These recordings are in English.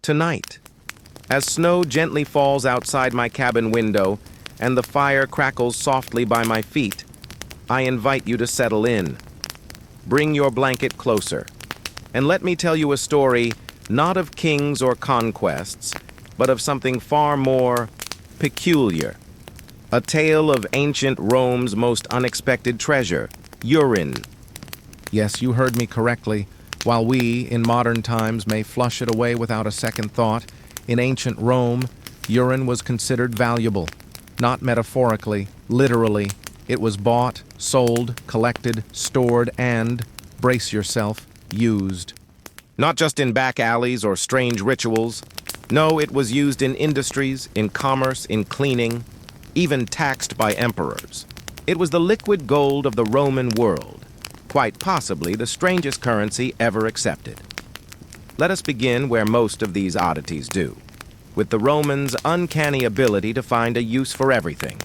tonight. As snow gently falls outside my cabin window and the fire crackles softly by my feet, I invite you to settle in. Bring your blanket closer, and let me tell you a story not of kings or conquests, but of something far more peculiar. A tale of ancient Rome's most unexpected treasure, urine. Yes, you heard me correctly. While we, in modern times, may flush it away without a second thought, in ancient Rome, urine was considered valuable. Not metaphorically, literally. It was bought, sold, collected, stored, and, brace yourself, used. Not just in back alleys or strange rituals. No, it was used in industries, in commerce, in cleaning, even taxed by emperors. It was the liquid gold of the Roman world, quite possibly the strangest currency ever accepted. Let us begin where most of these oddities do, with the Romans' uncanny ability to find a use for everything.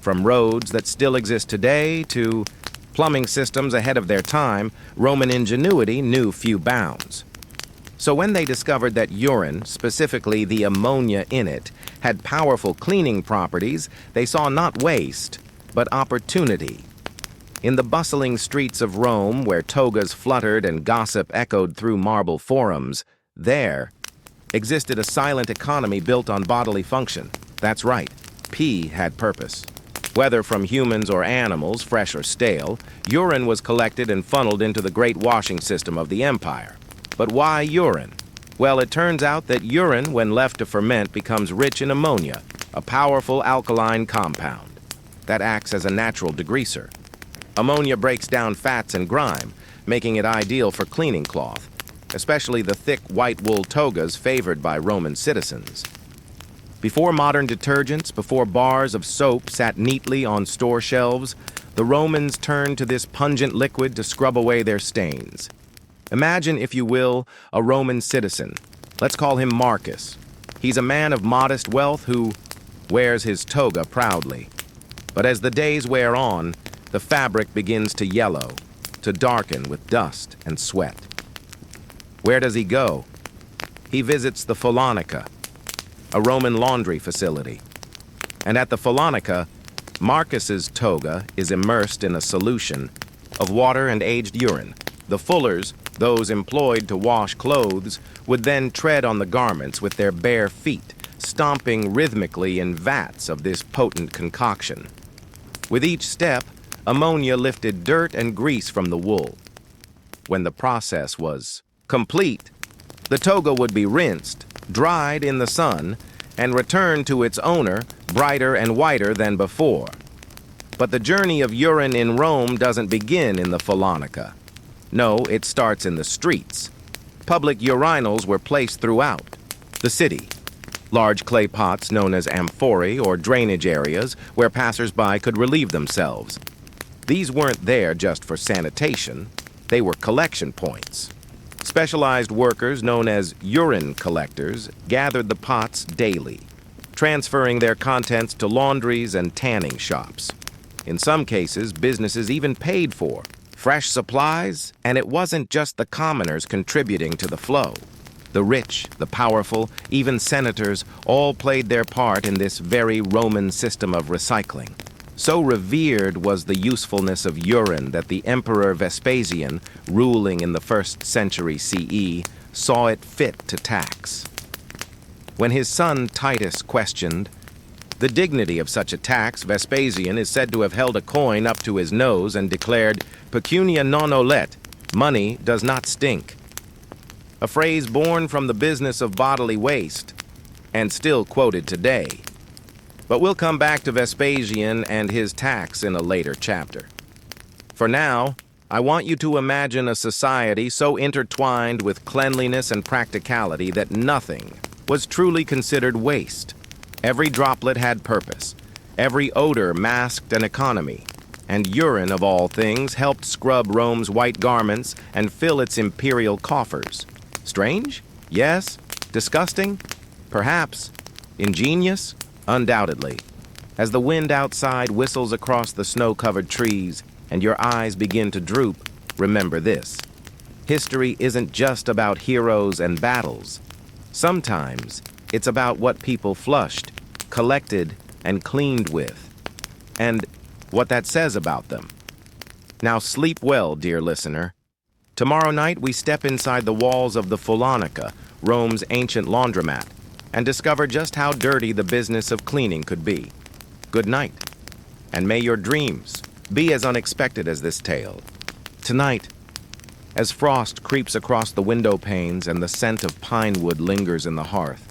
From roads that still exist today to plumbing systems ahead of their time, Roman ingenuity knew few bounds. So when they discovered that urine, specifically the ammonia in it, had powerful cleaning properties, they saw not waste, but opportunity. In the bustling streets of Rome, where togas fluttered and gossip echoed through marble forums, there existed a silent economy built on bodily function. That's right, pee had purpose. Whether from humans or animals, fresh or stale, urine was collected and funneled into the great washing system of the empire. But why urine? Well, it turns out that urine, when left to ferment, becomes rich in ammonia, a powerful alkaline compound that acts as a natural degreaser. Ammonia breaks down fats and grime, making it ideal for cleaning cloth, especially the thick white wool togas favored by Roman citizens. Before modern detergents, before bars of soap sat neatly on store shelves, the Romans turned to this pungent liquid to scrub away their stains. Imagine, if you will, a Roman citizen. Let's call him Marcus. He's a man of modest wealth who wears his toga proudly. But as the days wear on, the fabric begins to yellow, to darken with dust and sweat. Where does he go? He visits the Polonica, a Roman laundry facility. And at the Polonica, Marcus's toga is immersed in a solution of water and aged urine. The fullers, those employed to wash clothes, would then tread on the garments with their bare feet, stomping rhythmically in vats of this potent concoction. With each step, ammonia lifted dirt and grease from the wool. When the process was complete, the toga would be rinsed, dried in the sun, and returned to its owner, brighter and whiter than before. But the journey of urine in Rome doesn't begin in the Polonica. No, it starts in the streets. Public urinals were placed throughout the city. Large clay pots known as amphorae or drainage areas where passers-by could relieve themselves. These weren't there just for sanitation. They were collection points. Specialized workers known as urine collectors gathered the pots daily, transferring their contents to laundries and tanning shops. In some cases, businesses even paid for fresh supplies, and it wasn't just the commoners contributing to the flow. The rich, the powerful, even senators all played their part in this very Roman system of recycling. So revered was the usefulness of urine that the Emperor Vespasian, ruling in the 1st century CE, saw it fit to tax. When his son Titus questioned the dignity of such a tax, Vespasian is said to have held a coin up to his nose and declared, "Pecunia non olet," money does not stink. A phrase born from the business of bodily waste, and still quoted today. But we'll come back to Vespasian and his tax in a later chapter. For now, I want you to imagine a society so intertwined with cleanliness and practicality that nothing was truly considered waste. Every droplet had purpose. Every odor masked an economy. And urine, of all things, helped scrub Rome's white garments and fill its imperial coffers. Strange? Yes. Disgusting? Perhaps. Ingenious? Undoubtedly. As the wind outside whistles across the snow-covered trees and your eyes begin to droop, remember this. History isn't just about heroes and battles. Sometimes it's about what people flushed, collected, and cleaned with, and what that says about them. Now sleep well, dear listener. Tomorrow night we step inside the walls of the Fullonica, Rome's ancient laundromat, and discover just how dirty the business of cleaning could be. Good night, and may your dreams be as unexpected as this tale. Tonight, as frost creeps across the window panes and the scent of pine wood lingers in the hearth,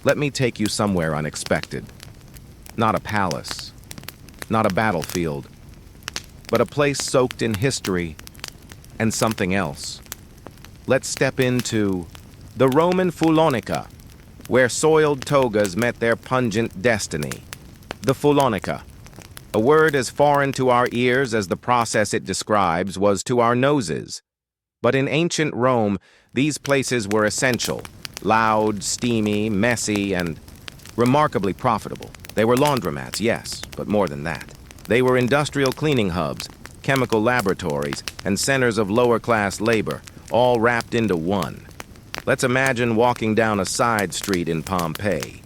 let me take you somewhere unexpected. Not a palace, not a battlefield, but a place soaked in history and something else. Let's step into the Roman Fullonica, where soiled togas met their pungent destiny. The Fullonica, a word as foreign to our ears as the process it describes was to our noses. But in ancient Rome, these places were essential, loud, steamy, messy, and remarkably profitable. They were laundromats, yes, but more than that. They were industrial cleaning hubs, chemical laboratories, and centers of lower-class labor, all wrapped into one. Let's imagine walking down a side street in Pompeii.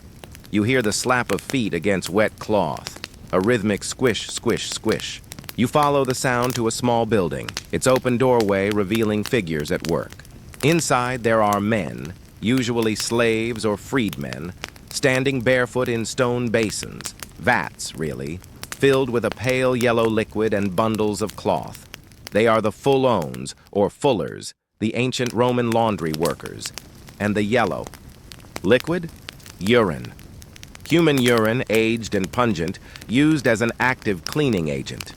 You hear the slap of feet against wet cloth, a rhythmic squish, squish, squish. You follow the sound to a small building, its open doorway revealing figures at work. Inside there are men, usually slaves or freedmen, standing barefoot in stone basins, vats, really, filled with a pale yellow liquid and bundles of cloth. They are the fullones, or fullers, the ancient Roman laundry workers. And the yellow. Liquid? Urine. Human urine, aged and pungent, used as an active cleaning agent.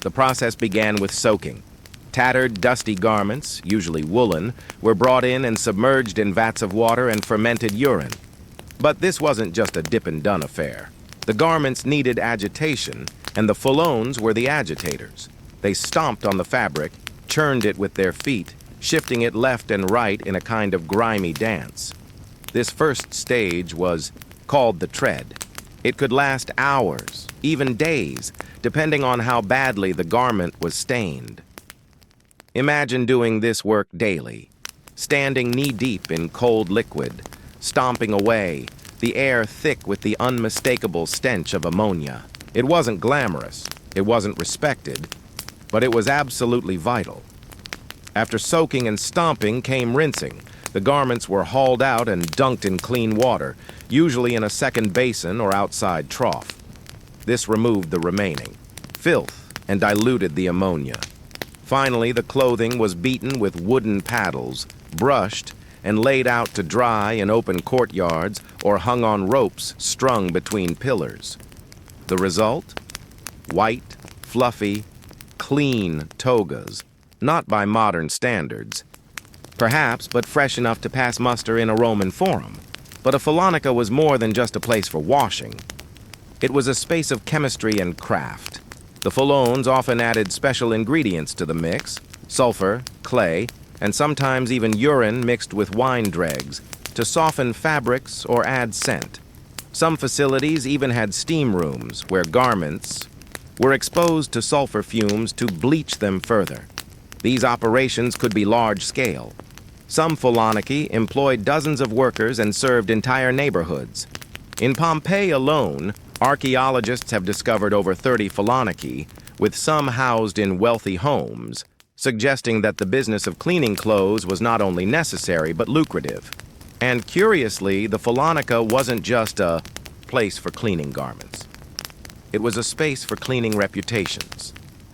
The process began with soaking. Tattered, dusty garments, usually woolen, were brought in and submerged in vats of water and fermented urine. But this wasn't just a dip-and-done affair. The garments needed agitation, and the fullones were the agitators. They stomped on the fabric, churned it with their feet, shifting it left and right in a kind of grimy dance. This first stage was called the tread. It could last hours, even days, depending on how badly the garment was stained. Imagine doing this work daily, standing knee-deep in cold liquid, stomping away, the air thick with the unmistakable stench of ammonia. It wasn't glamorous, it wasn't respected, but it was absolutely vital. After soaking and stomping came rinsing. The garments were hauled out and dunked in clean water, usually in a second basin or outside trough. This removed the remaining filth and diluted the ammonia. Finally, the clothing was beaten with wooden paddles, brushed, and laid out to dry in open courtyards or hung on ropes strung between pillars. The result? White, fluffy, clean togas, not by modern standards. Perhaps, but fresh enough to pass muster in a Roman forum. But a Fullonica was more than just a place for washing. It was a space of chemistry and craft. The fullones often added special ingredients to the mix, sulfur, clay, and sometimes even urine mixed with wine dregs, to soften fabrics or add scent. Some facilities even had steam rooms where garments were exposed to sulfur fumes to bleach them further. These operations could be large-scale. Some Fullonici employed dozens of workers and served entire neighborhoods. In Pompeii alone, archaeologists have discovered over 30 Fullonici, with some housed in wealthy homes, suggesting that the business of cleaning clothes was not only necessary but lucrative. And curiously, the Fullonica wasn't just a place for cleaning garments. It was a space for cleaning reputations.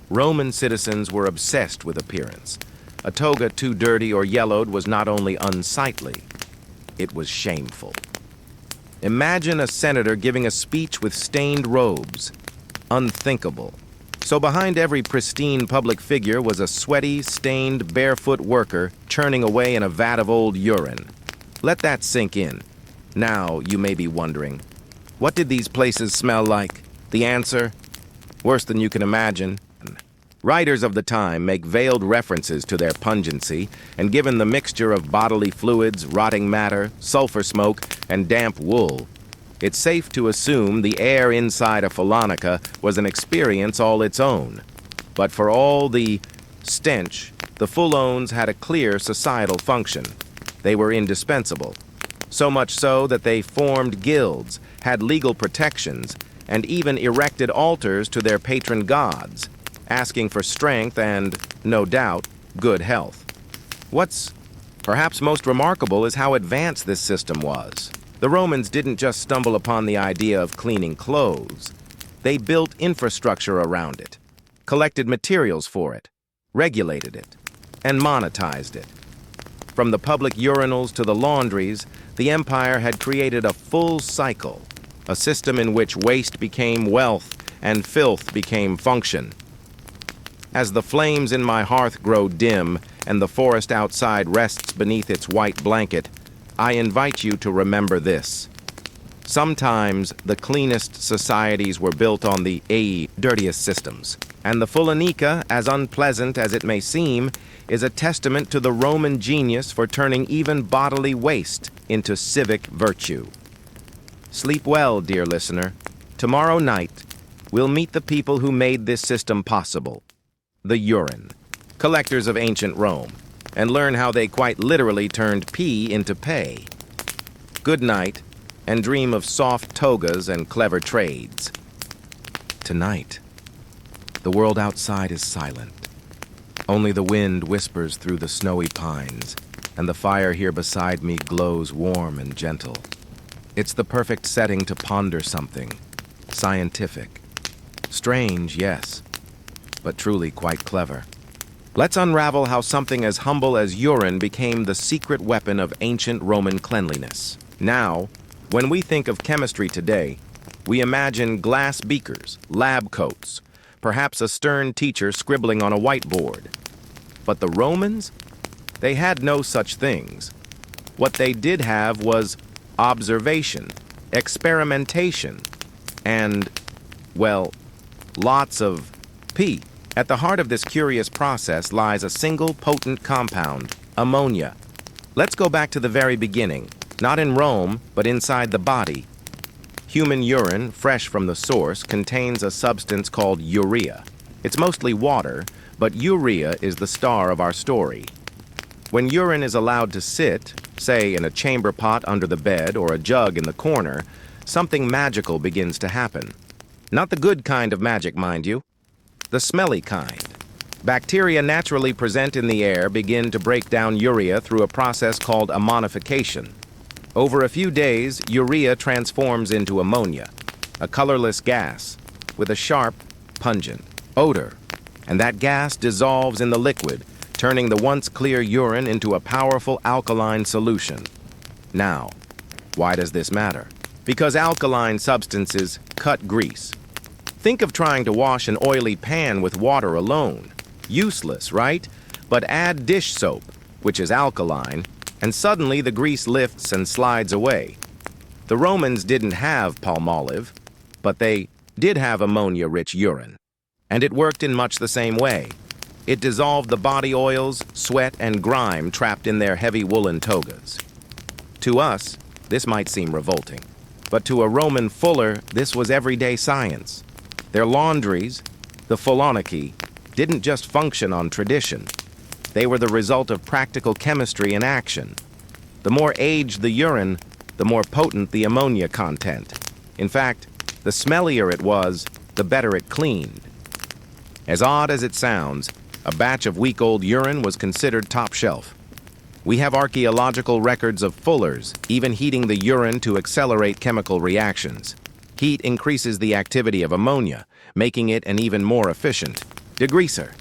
Roman citizens were obsessed with appearance. A toga too dirty or yellowed was not only unsightly, it was shameful. Imagine a senator giving a speech with stained robes. Unthinkable. So behind every pristine public figure was a sweaty, stained, barefoot worker churning away in a vat of old urine. Let that sink in. Now you may be wondering, what did these places smell like? The answer? Worse than you can imagine. Writers of the time make veiled references to their pungency, and given the mixture of bodily fluids, rotting matter, sulfur smoke, and damp wool, it's safe to assume the air inside a Fullonica was an experience all its own. But for all the stench, the fullones had a clear societal function. They were indispensable. So much so that they formed guilds, had legal protections, and even erected altars to their patron gods, asking for strength and, no doubt, good health. What's perhaps most remarkable is how advanced this system was. The Romans didn't just stumble upon the idea of cleaning clothes. They built infrastructure around it, collected materials for it, regulated it, and monetized it. From the public urinals to the laundries, the empire had created a full cycle, a system in which waste became wealth and filth became function. As the flames in my hearth grow dim and the forest outside rests beneath its white blanket, I invite you to remember this. Sometimes the cleanest societies were built on the dirtiest systems, and the Fulanica, as unpleasant as it may seem, is a testament to the Roman genius for turning even bodily waste into civic virtue. Sleep well, dear listener. Tomorrow night, we'll meet the people who made this system possible, the urine, collectors of ancient Rome, and learn how they quite literally turned pee into pay. Good night, and dream of soft togas and clever trades. Tonight, the world outside is silent. Only the wind whispers through the snowy pines, and the fire here beside me glows warm and gentle. It's the perfect setting to ponder something scientific. Strange, yes, but truly quite clever. Let's unravel how something as humble as urine became the secret weapon of ancient Roman cleanliness. Now, when we think of chemistry today, we imagine glass beakers, lab coats, perhaps a stern teacher scribbling on a whiteboard. But the Romans? They had no such things. What they did have was observation, experimentation, and, well, lots of pee. At the heart of this curious process lies a single potent compound, ammonia. Let's go back to the very beginning, not in Rome, but inside the body. Human urine, fresh from the source, contains a substance called urea. It's mostly water, but urea is the star of our story. When urine is allowed to sit, say in a chamber pot under the bed or a jug in the corner, something magical begins to happen. Not the good kind of magic, mind you. The smelly kind. Bacteria naturally present in the air begin to break down urea through a process called ammonification. Over a few days, urea transforms into ammonia, a colorless gas with a sharp, pungent odor, and that gas dissolves in the liquid, turning the once clear urine into a powerful alkaline solution. Now, why does this matter? Because alkaline substances cut grease. Think of trying to wash an oily pan with water alone. Useless, right? But add dish soap, which is alkaline, and suddenly the grease lifts and slides away. The Romans didn't have palmolive, but they did have ammonia-rich urine. And it worked in much the same way. It dissolved the body oils, sweat, and grime trapped in their heavy woolen togas. To us, this might seem revolting, but to a Roman fuller, this was everyday science. Their laundries, the Fulonici, didn't just function on tradition. They were the result of practical chemistry in action. The more aged the urine, the more potent the ammonia content. In fact, the smellier it was, the better it cleaned. As odd as it sounds, a batch of week-old urine was considered top shelf. We have archaeological records of fullers even heating the urine to accelerate chemical reactions. Heat increases the activity of ammonia, making it an even more efficient degreaser.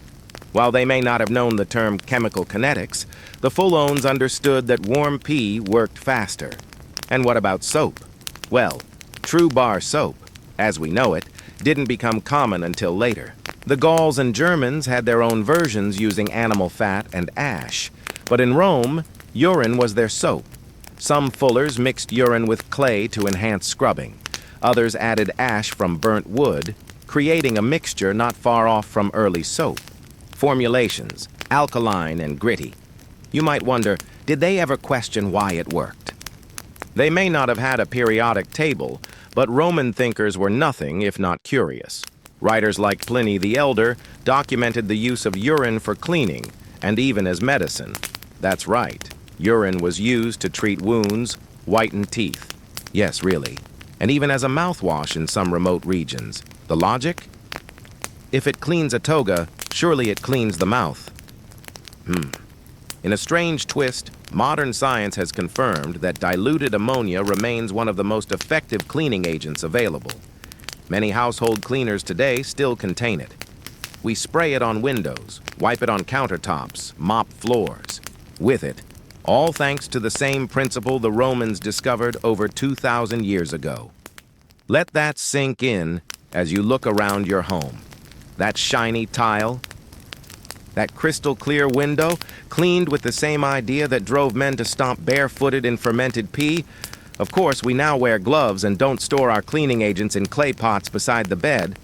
While they may not have known the term chemical kinetics, the Fulones understood that warm pee worked faster. And what about soap? Well, true bar soap, as we know it, didn't become common until later. The Gauls and Germans had their own versions using animal fat and ash, but in Rome, urine was their soap. Some fullers mixed urine with clay to enhance scrubbing. Others added ash from burnt wood, creating a mixture not far off from early soap. Formulations, alkaline and gritty. You might wonder, did they ever question why it worked? They may not have had a periodic table, but Roman thinkers were nothing if not curious. Writers like Pliny the Elder documented the use of urine for cleaning, and even as medicine. That's right, urine was used to treat wounds whiten teeth. Yes, really. And even as a mouthwash in some remote regions. The logic? If it cleans a toga, surely it cleans the mouth. In a strange twist, modern science has confirmed that diluted ammonia remains one of the most effective cleaning agents available. Many household cleaners today still contain it. We spray it on windows, wipe it on countertops, mop floors. With it, all thanks to the same principle the Romans discovered over 2,000 years ago. Let that sink in as you look around your home. That shiny tile, that crystal clear window, cleaned with the same idea that drove men to stomp barefooted in fermented pee. Of course, we now wear gloves and don't store our cleaning agents in clay pots beside the bed.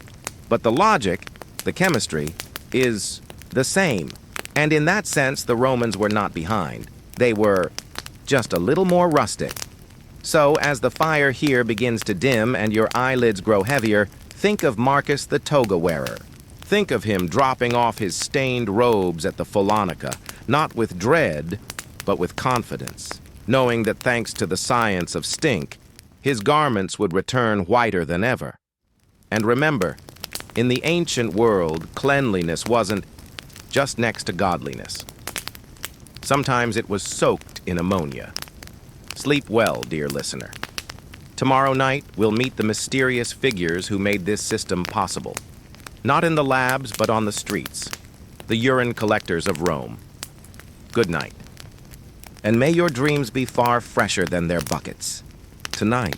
But the logic, the chemistry, is the same. And in that sense, the Romans were not behind. They were just a little more rustic. So, as the fire here begins to dim and your eyelids grow heavier, think of Marcus the toga wearer. Think of him dropping off his stained robes at the Polonica, not with dread, but with confidence, knowing that thanks to the science of stink, his garments would return whiter than ever. And remember, in the ancient world, cleanliness wasn't just next to godliness. Sometimes it was soaked in ammonia. Sleep well, dear listener. Tomorrow night, we'll meet the mysterious figures who made this system possible. Not in the labs, but on the streets. The urine collectors of Rome. Good night. And may your dreams be far fresher than their buckets. Tonight.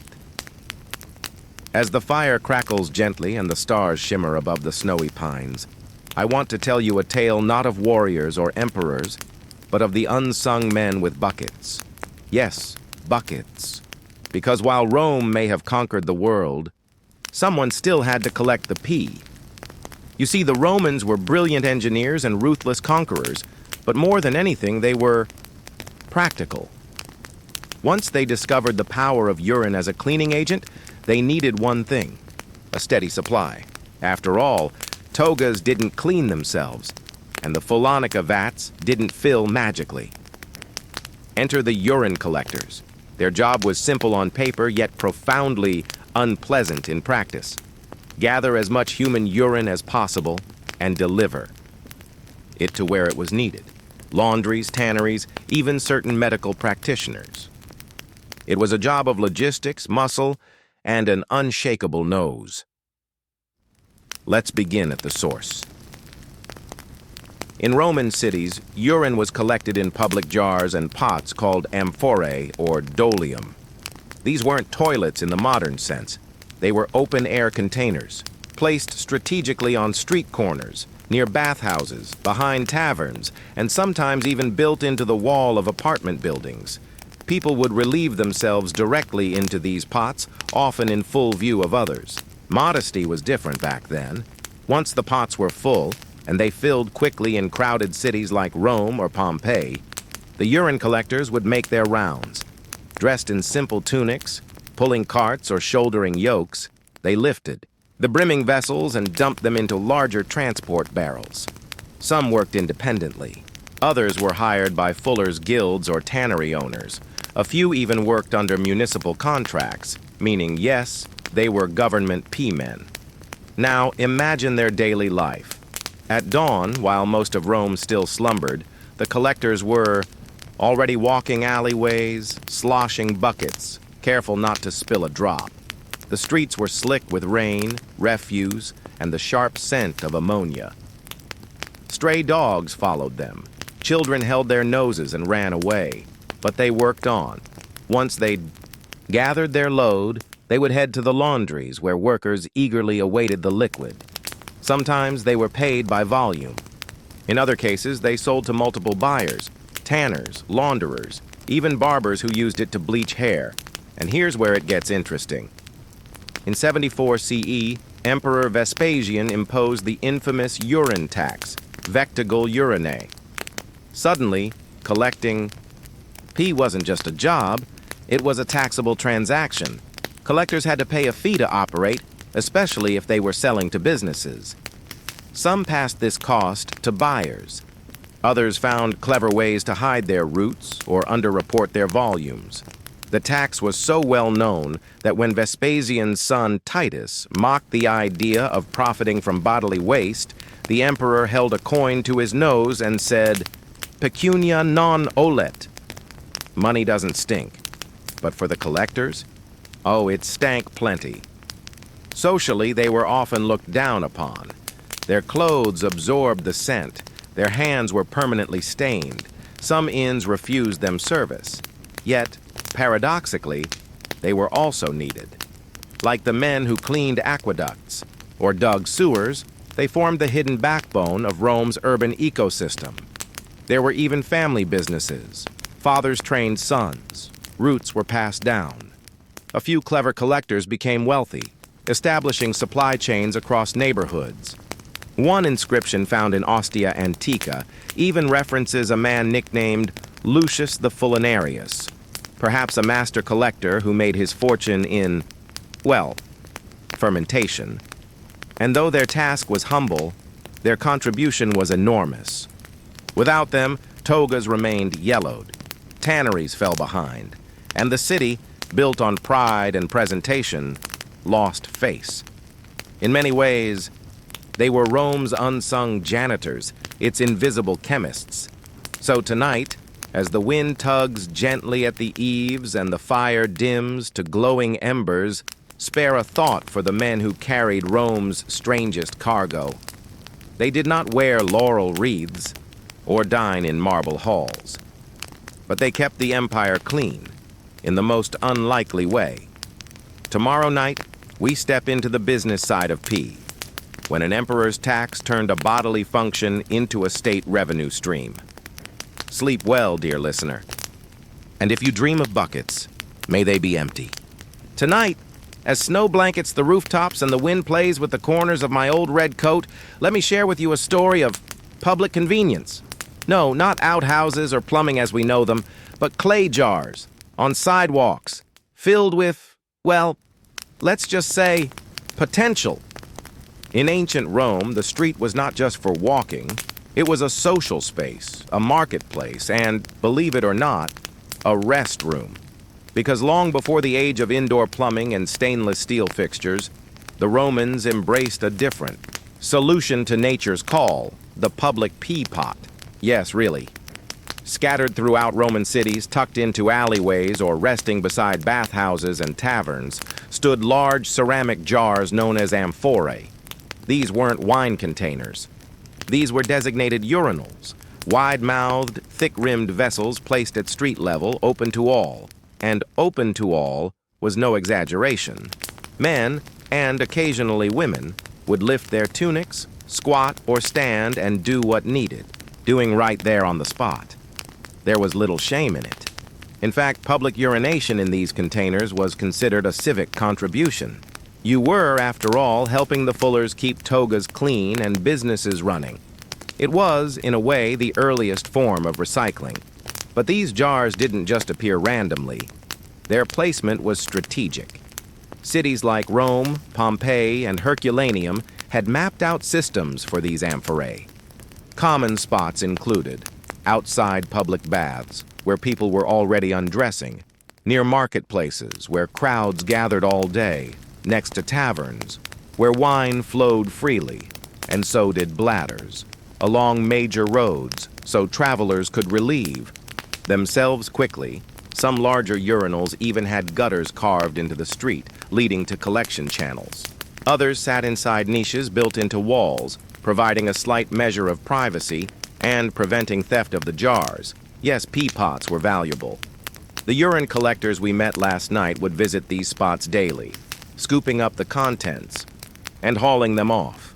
As the fire crackles gently and the stars shimmer above the snowy pines, I want to tell you a tale not of warriors or emperors, but of the unsung men with buckets. Yes, buckets. Because while Rome may have conquered the world, someone still had to collect the pee. You see, the Romans were brilliant engineers and ruthless conquerors, but more than anything, they were practical. Once they discovered the power of urine as a cleaning agent, they needed one thing: a steady supply. After all, togas didn't clean themselves, and the Polonica vats didn't fill magically. Enter the urine collectors. Their job was simple on paper, yet profoundly unpleasant in practice. Gather as much human urine as possible and deliver it to where it was needed. Laundries, tanneries, even certain medical practitioners. It was a job of logistics, muscle, and an unshakable nose. Let's begin at the source. In Roman cities, urine was collected in public jars and pots called amphorae or dolium. These weren't toilets in the modern sense. They were open-air containers, placed strategically on street corners, near bathhouses, behind taverns, and sometimes even built into the wall of apartment buildings. People would relieve themselves directly into these pots, often in full view of others. Modesty was different back then. Once the pots were full, and they filled quickly in crowded cities like Rome or Pompeii, the urine collectors would make their rounds. Dressed in simple tunics, pulling carts or shouldering yokes, they lifted the brimming vessels and dumped them into larger transport barrels. Some worked independently. Others were hired by fullers' guilds or tannery owners. A few even worked under municipal contracts, meaning, yes, they were government P-men. Now, imagine their daily life. At dawn, while most of Rome still slumbered, the collectors were already walking alleyways, sloshing buckets, careful not to spill a drop. The streets were slick with rain, refuse, and the sharp scent of ammonia. Stray dogs followed them. Children held their noses and ran away, but they worked on. Once they'd gathered their load, they would head to the laundries where workers eagerly awaited the liquid. Sometimes they were paid by volume. In other cases, they sold to multiple buyers, tanners, launderers, even barbers who used it to bleach hair. And here's where it gets interesting. In 74 CE, Emperor Vespasian imposed the infamous urine tax, vectigal urinae. Suddenly, collecting pee wasn't just a job, it was a taxable transaction. Collectors had to pay a fee to operate, especially if they were selling to businesses. Some passed this cost to buyers. Others found clever ways to hide their routes or underreport their volumes. The tax was so well known that when Vespasian's son Titus mocked the idea of profiting from bodily waste, the emperor held a coin to his nose and said, "Pecunia non olet." Money doesn't stink. But for the collectors, oh, it stank plenty. Socially, they were often looked down upon. Their clothes absorbed the scent. Their hands were permanently stained. Some inns refused them service. Yet, paradoxically, they were also needed. Like the men who cleaned aqueducts or dug sewers, they formed the hidden backbone of Rome's urban ecosystem. There were even family businesses. Fathers trained sons. Roots were passed down. A few clever collectors became wealthy, establishing supply chains across neighborhoods. One inscription found in Ostia Antica even references a man nicknamed Lucius the Fullinarius, perhaps a master collector who made his fortune in, well, fermentation. And though their task was humble, their contribution was enormous. Without them, togas remained yellowed, tanneries fell behind, and the city, built on pride and presentation, lost face. In many ways, they were Rome's unsung janitors, its invisible chemists. So tonight, as the wind tugs gently at the eaves and the fire dims to glowing embers, spare a thought for the men who carried Rome's strangest cargo. They did not wear laurel wreaths or dine in marble halls, but they kept the empire clean in the most unlikely way. Tomorrow night, we step into the business side of P, when an emperor's tax turned a bodily function into a state revenue stream. Sleep well, dear listener. And if you dream of buckets, may they be empty. Tonight, as snow blankets the rooftops and the wind plays with the corners of my old red coat, let me share with you a story of public convenience. No, not outhouses or plumbing as we know them, but clay jars on sidewalks, filled with, well, let's just say, potential. In ancient Rome, the street was not just for walking. It was a social space, a marketplace, and, believe it or not, a rest room. Because long before the age of indoor plumbing and stainless steel fixtures, the Romans embraced a different solution to nature's call, the public pee pot. Yes, really. Scattered throughout Roman cities, tucked into alleyways or resting beside bathhouses and taverns, stood large ceramic jars known as amphorae. These weren't wine containers. These were designated urinals, wide-mouthed, thick-rimmed vessels placed at street level, open to all. And open to all was no exaggeration. Men, and occasionally women, would lift their tunics, squat or stand and do what needed, doing right there on the spot. There was little shame in it. In fact, public urination in these containers was considered a civic contribution. You were, after all, helping the fullers keep togas clean and businesses running. It was, in a way, the earliest form of recycling. But these jars didn't just appear randomly. Their placement was strategic. Cities like Rome, Pompeii, and Herculaneum had mapped out systems for these amphorae. Common spots included outside public baths, where people were already undressing, near marketplaces, where crowds gathered all day, next to taverns, where wine flowed freely, and so did bladders, along major roads, so travelers could relieve themselves quickly. Some larger urinals even had gutters carved into the street, leading to collection channels. Others sat inside niches built into walls, providing a slight measure of privacy and preventing theft of the jars. Yes, pea pots were valuable. The urine collectors we met last night would visit these spots daily, scooping up the contents and hauling them off.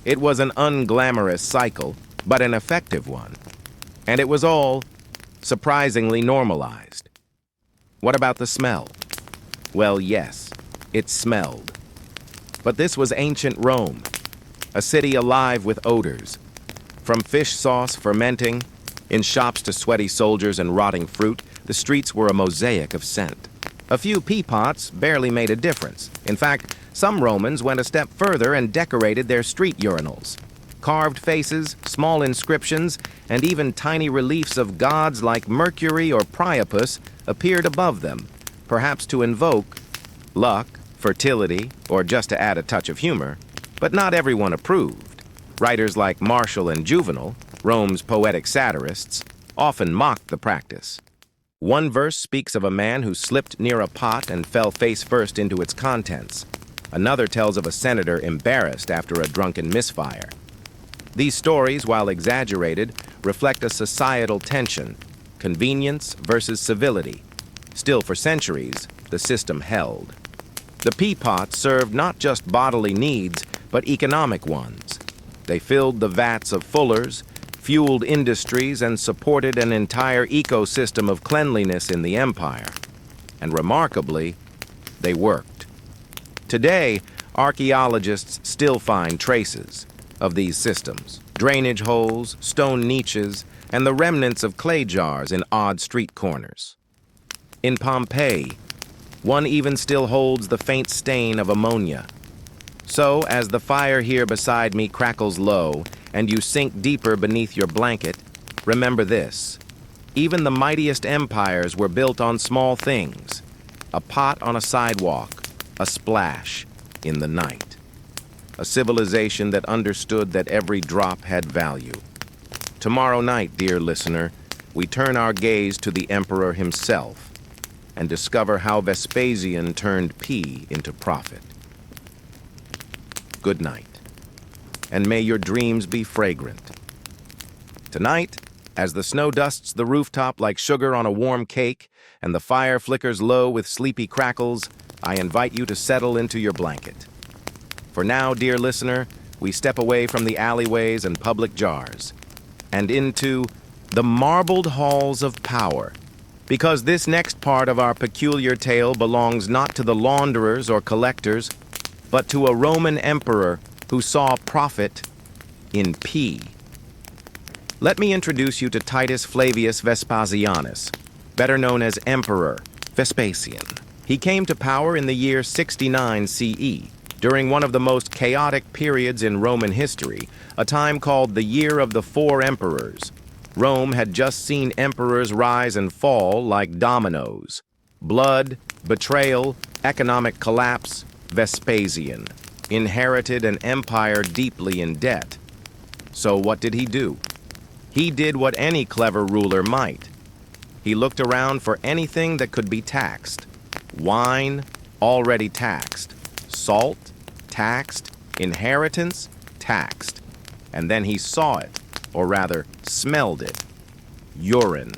It was an unglamorous cycle, but an effective one. And it was all surprisingly normalized. What about the smell? Well, yes, it smelled. But this was ancient Rome, a city alive with odors. From fish sauce fermenting, in shops to sweaty soldiers and rotting fruit, the streets were a mosaic of scent. A few pea pots barely made a difference. In fact, some Romans went a step further and decorated their street urinals. Carved faces, small inscriptions, and even tiny reliefs of gods like Mercury or Priapus appeared above them, perhaps to invoke luck, fertility, or just to add a touch of humor, but not everyone approved. Writers like Martial and Juvenal, Rome's poetic satirists, often mocked the practice. One verse speaks of a man who slipped near a pot and fell face first into its contents. Another tells of a senator embarrassed after a drunken misfire. These stories, while exaggerated, reflect a societal tension, convenience versus civility. Still, for centuries, the system held. The pea pots served not just bodily needs, but economic ones. They filled the vats of fullers, fueled industries, and supported an entire ecosystem of cleanliness in the empire. And remarkably, they worked. Today, archaeologists still find traces of these systems: drainage holes, stone niches, and the remnants of clay jars in odd street corners. In Pompeii, one even still holds the faint stain of ammonia. So, as the fire here beside me crackles low and you sink deeper beneath your blanket, remember this: even the mightiest empires were built on small things. A pot on a sidewalk, a splash in the night. A civilization that understood that every drop had value. Tomorrow night, dear listener, we turn our gaze to the emperor himself and discover how Vespasian turned pea into profit. Good night, and may your dreams be fragrant. Tonight, as the snow dusts the rooftop like sugar on a warm cake and the fire flickers low with sleepy crackles, I invite you to settle into your blanket. For now, dear listener, we step away from the alleyways and public jars and into the marbled halls of power, because this next part of our peculiar tale belongs not to the launderers or collectors, but to a Roman emperor who saw profit in pea. Let me introduce you to Titus Flavius Vespasianus, better known as Emperor Vespasian. He came to power in the year 69 CE, during one of the most chaotic periods in Roman history, a time called the Year of the Four Emperors. Rome had just seen emperors rise and fall like dominoes. Blood, betrayal, economic collapse. Vespasian inherited an empire deeply in debt. So what did he do? He did what any clever ruler might. He looked around for anything that could be taxed. Wine, already taxed. Salt, taxed. Inheritance, taxed. And then he saw it, or rather, smelled it. Urine.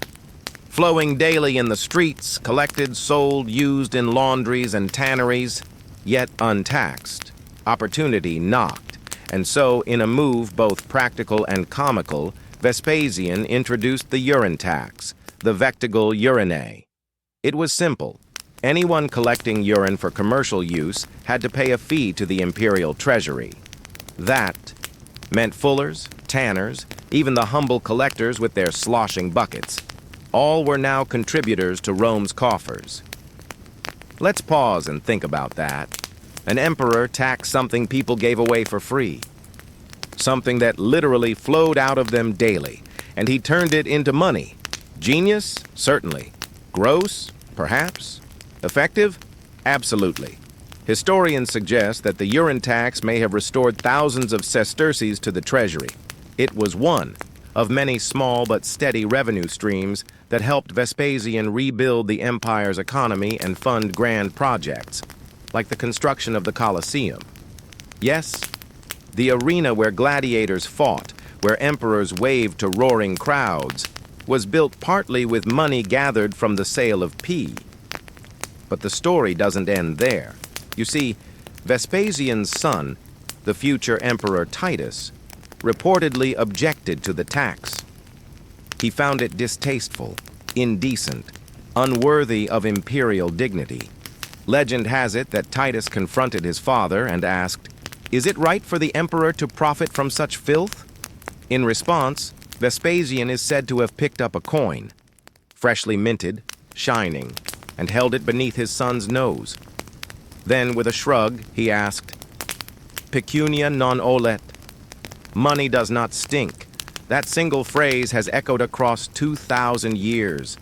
Flowing daily in the streets, collected, sold, used in laundries and tanneries, yet untaxed. Opportunity knocked, and so, in a move both practical and comical, Vespasian introduced the urine tax, the vectigal urinae. It was simple. Anyone collecting urine for commercial use had to pay a fee to the imperial treasury. That meant fullers, tanners, even the humble collectors with their sloshing buckets. All were now contributors to Rome's coffers. Let's pause and think about that. An emperor taxed something people gave away for free. Something that literally flowed out of them daily, and he turned it into money. Genius? Certainly. Gross? Perhaps. Effective? Absolutely. Historians suggest that the urine tax may have restored thousands of sesterces to the treasury. It was one of many small but steady revenue streams that helped Vespasian rebuild the empire's economy and fund grand projects, like the construction of the Colosseum. Yes, the arena where gladiators fought, where emperors waved to roaring crowds, was built partly with money gathered from the sale of pea. But the story doesn't end there. You see, Vespasian's son, the future Emperor Titus, reportedly objected to the tax. He found it distasteful, indecent, unworthy of imperial dignity. Legend has it that Titus confronted his father and asked, "Is it right for the emperor to profit from such filth?" In response, Vespasian is said to have picked up a coin, freshly minted, shining, and held it beneath his son's nose. Then, with a shrug, he asked, "Pecunia non olet." Money does not stink. That single phrase has echoed across 2,000 years.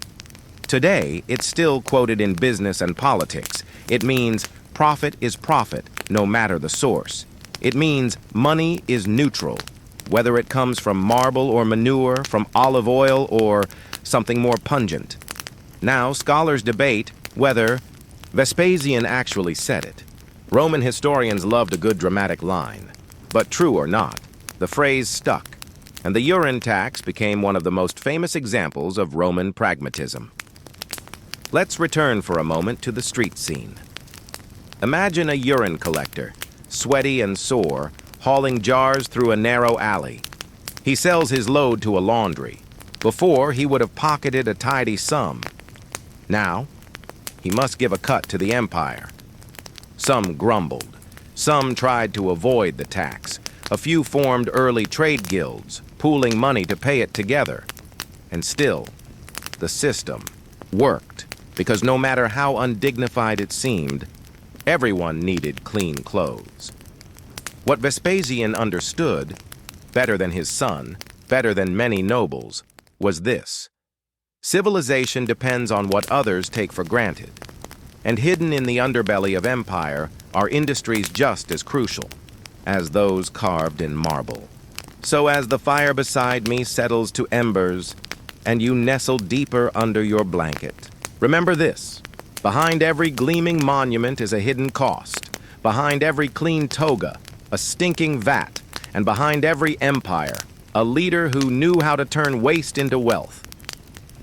Today, it's still quoted in business and politics. It means profit is profit, no matter the source. It means money is neutral, whether it comes from marble or manure, from olive oil or something more pungent. Now, scholars debate whether Vespasian actually said it. Roman historians loved a good dramatic line. But true or not, the phrase stuck, and the urine tax became one of the most famous examples of Roman pragmatism. Let's return for a moment to the street scene. Imagine a urine collector, sweaty and sore, hauling jars through a narrow alley. He sells his load to a laundry. Before, he would have pocketed a tidy sum. Now, he must give a cut to the empire. Some grumbled. Some tried to avoid the tax. A few formed early trade guilds, pooling money to pay it together. And still, the system worked, because no matter how undignified it seemed, everyone needed clean clothes. What Vespasian understood, better than his son, better than many nobles, was this: civilization depends on what others take for granted, and hidden in the underbelly of empire are industries just as crucial as those carved in marble. So as the fire beside me settles to embers, and you nestle deeper under your blanket, remember this: behind every gleaming monument is a hidden cost, behind every clean toga, a stinking vat, and behind every empire, a leader who knew how to turn waste into wealth.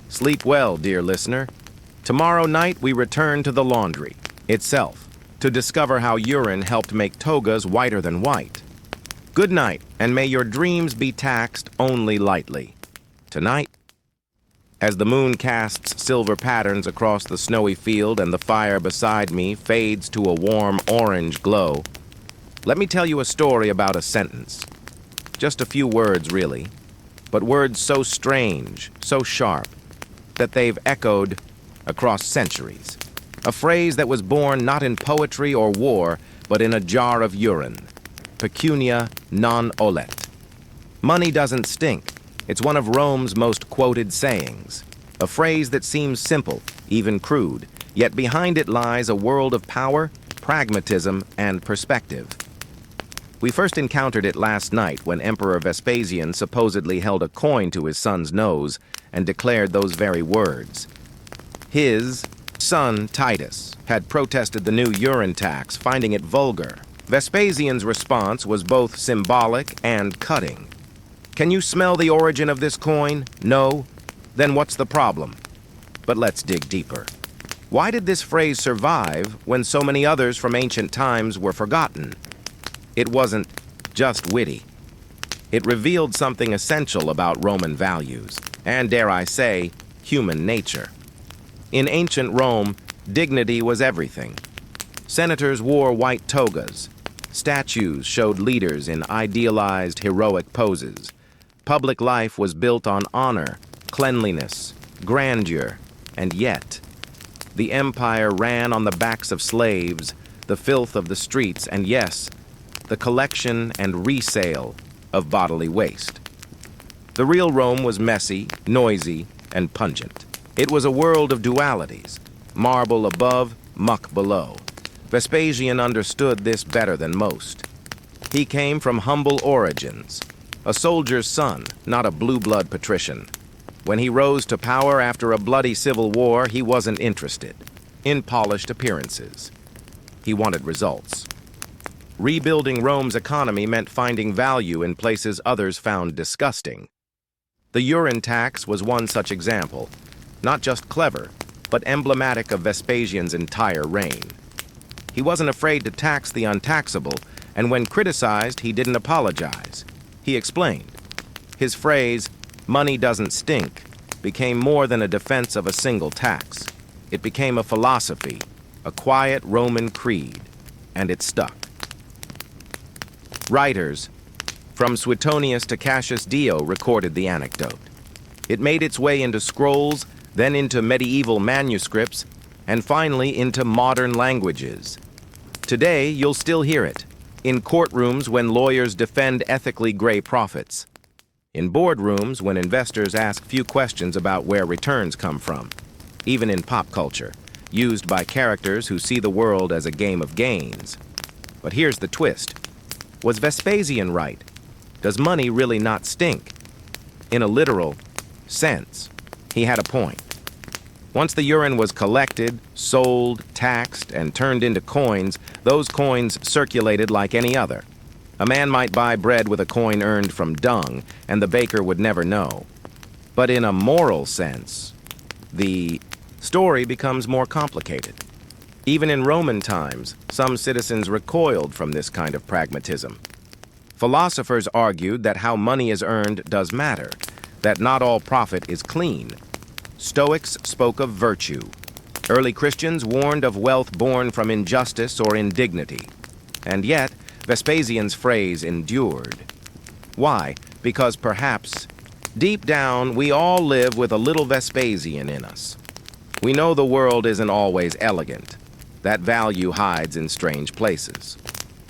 Sleep well, dear listener. Tomorrow night we return to the laundry itself to discover how urine helped make togas whiter than white. Good night, and may your dreams be taxed only lightly. Tonight, as the moon casts silver patterns across the snowy field and the fire beside me fades to a warm orange glow, let me tell you a story about a sentence. Just a few words, really, but words so strange, so sharp, that they've echoed across centuries. A phrase that was born not in poetry or war, but in a jar of urine. Pecunia non olet. Money doesn't stink. It's one of Rome's most quoted sayings. A phrase that seems simple, even crude, yet behind it lies a world of power, pragmatism, and perspective. We first encountered it last night when Emperor Vespasian supposedly held a coin to his son's nose and declared those very words. His son, Titus, had protested the new urine tax, finding it vulgar. Vespasian's response was both symbolic and cutting. Can you smell the origin of this coin? No? Then what's the problem? But let's dig deeper. Why did this phrase survive when so many others from ancient times were forgotten? It wasn't just witty. It revealed something essential about Roman values, and dare I say, human nature. In ancient Rome, dignity was everything. Senators wore white togas. Statues showed leaders in idealized, heroic poses. Public life was built on honor, cleanliness, grandeur, and yet, the empire ran on the backs of slaves, the filth of the streets, and yes, the collection and resale of bodily waste. The real Rome was messy, noisy, and pungent. It was a world of dualities, marble above, muck below. Vespasian understood this better than most. He came from humble origins, a soldier's son, not a blue-blood patrician. When he rose to power after a bloody civil war, he wasn't interested in polished appearances. He wanted results. Rebuilding Rome's economy meant finding value in places others found disgusting. The urine tax was one such example, not just clever, but emblematic of Vespasian's entire reign. He wasn't afraid to tax the untaxable, and when criticized, he didn't apologize. He explained. His phrase, "money doesn't stink," became more than a defense of a single tax. It became a philosophy, a quiet Roman creed, and it stuck. Writers, from Suetonius to Cassius Dio, recorded the anecdote. It made its way into scrolls, then into medieval manuscripts, and finally into modern languages. Today, you'll still hear it, in courtrooms when lawyers defend ethically gray profits, in boardrooms when investors ask few questions about where returns come from, even in pop culture, used by characters who see the world as a game of gains. But here's the twist. Was Vespasian right? Does money really not stink? In a literal sense, he had a point. Once the urine was collected, sold, taxed, and turned into coins, those coins circulated like any other. A man might buy bread with a coin earned from dung, and the baker would never know. But in a moral sense, the story becomes more complicated. Even in Roman times, some citizens recoiled from this kind of pragmatism. Philosophers argued that how money is earned does matter, that not all profit is clean. Stoics spoke of virtue. Early Christians warned of wealth born from injustice or indignity. And yet, Vespasian's phrase endured. Why? Because perhaps, deep down, we all live with a little Vespasian in us. We know the world isn't always elegant, that value hides in strange places,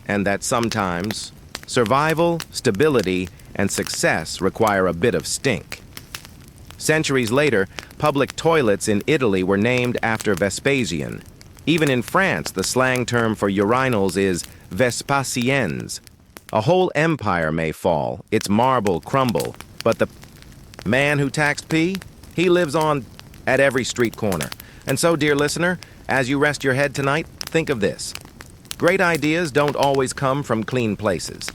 and that sometimes survival, stability, and success require a bit of stink. Centuries later, public toilets in Italy were named after Vespasian. Even in France, the slang term for urinals is Vespasiennes. A whole empire may fall, its marble crumble, but the man who taxed pee, he lives on at every street corner. And so, dear listener, as you rest your head tonight, think of this. Great ideas don't always come from clean places.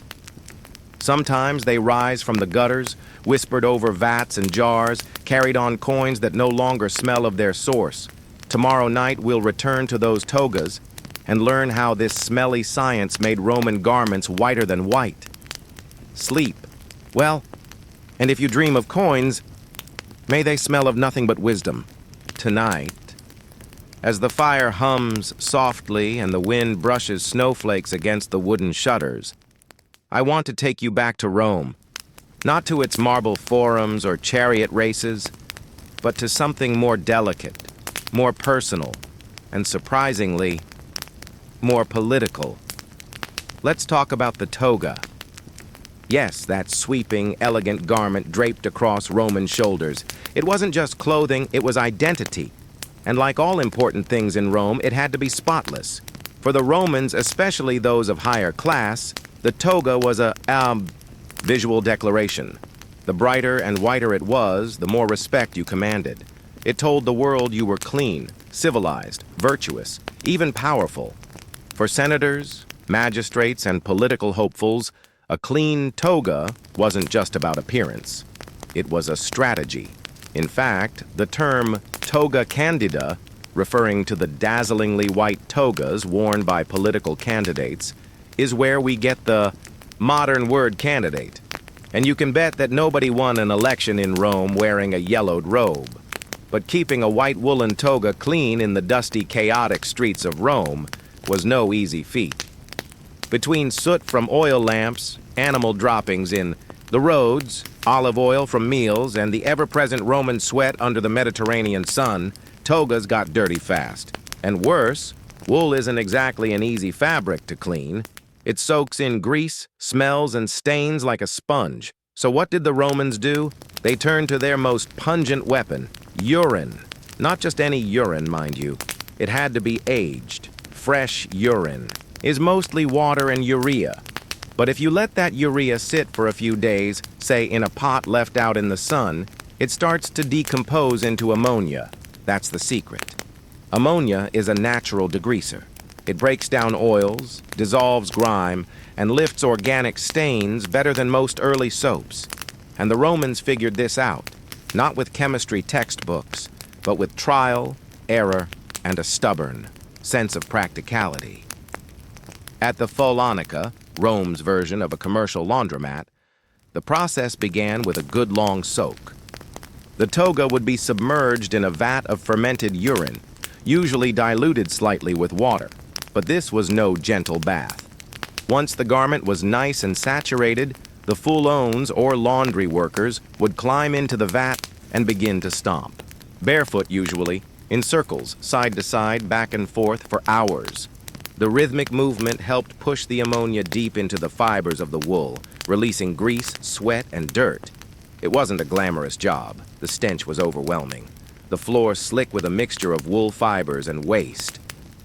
Sometimes they rise from the gutters, whispered over vats and jars, carried on coins that no longer smell of their source. Tomorrow night we'll return to those togas and learn how this smelly science made Roman garments whiter than white. Sleep. Well, and if you dream of coins, may they smell of nothing but wisdom. Tonight, as the fire hums softly and the wind brushes snowflakes against the wooden shutters, I want to take you back to Rome, not to its marble forums or chariot races, but to something more delicate, more personal, and surprisingly, more political. Let's talk about the toga. Yes, that sweeping, elegant garment draped across Roman shoulders. It wasn't just clothing, it was identity. And like all important things in Rome, it had to be spotless. For the Romans, especially those of higher class, the toga was a visual declaration. The brighter and whiter it was, the more respect you commanded. It told the world you were clean, civilized, virtuous, even powerful. For senators, magistrates, and political hopefuls, a clean toga wasn't just about appearance. It was a strategy. In fact, the term toga candida, referring to the dazzlingly white togas worn by political candidates, is where we get the modern word candidate. And you can bet that nobody won an election in Rome wearing a yellowed robe. But keeping a white woolen toga clean in the dusty, chaotic streets of Rome was no easy feat. Between soot from oil lamps, animal droppings in the roads, olive oil from meals, and the ever-present Roman sweat under the Mediterranean sun, togas got dirty fast. And worse, wool isn't exactly an easy fabric to clean. It soaks in grease, smells, and stains like a sponge. So what did the Romans do? They turned to their most pungent weapon, urine. Not just any urine, mind you. It had to be aged. Fresh urine is mostly water and urea. But if you let that urea sit for a few days, say in a pot left out in the sun, it starts to decompose into ammonia. That's the secret. Ammonia is a natural degreaser. It breaks down oils, dissolves grime, and lifts organic stains better than most early soaps. And the Romans figured this out, not with chemistry textbooks, but with trial, error, and a stubborn sense of practicality. At the Faulonica, Rome's version of a commercial laundromat, the process began with a good long soak. The toga would be submerged in a vat of fermented urine, usually diluted slightly with water, but this was no gentle bath. Once the garment was nice and saturated, the foulones or laundry workers would climb into the vat and begin to stomp. Barefoot usually, in circles, side to side, back and forth for hours. The rhythmic movement helped push the ammonia deep into the fibers of the wool, releasing grease, sweat, and dirt. It wasn't a glamorous job. The stench was overwhelming. the floor slick with a mixture of wool fibers and waste.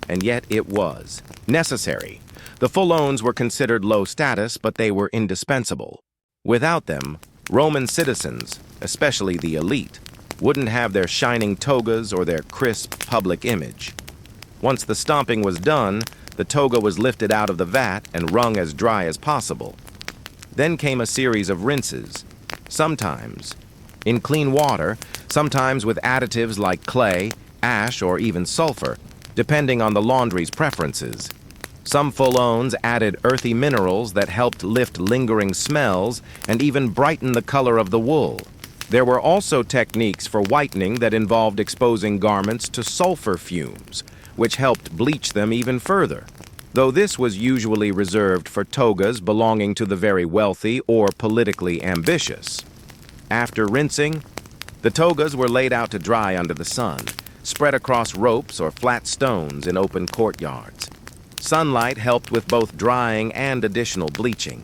And yet it was necessary. The fullones were considered low status, but they were indispensable. Without them, Roman citizens, especially the elite, wouldn't have their shining togas or their crisp public image. Once the stomping was done, the toga was lifted out of the vat and wrung as dry as possible. Then came a series of rinses, sometimes in clean water, sometimes with additives like clay, ash, or even sulfur, depending on the laundry's preferences. Some fullones added earthy minerals that helped lift lingering smells and even brighten the color of the wool. There were also techniques for whitening that involved exposing garments to sulfur fumes, which helped bleach them even further, though this was usually reserved for togas belonging to the very wealthy or politically ambitious. After rinsing, the togas were laid out to dry under the sun, spread across ropes or flat stones in open courtyards. Sunlight helped with both drying and additional bleaching.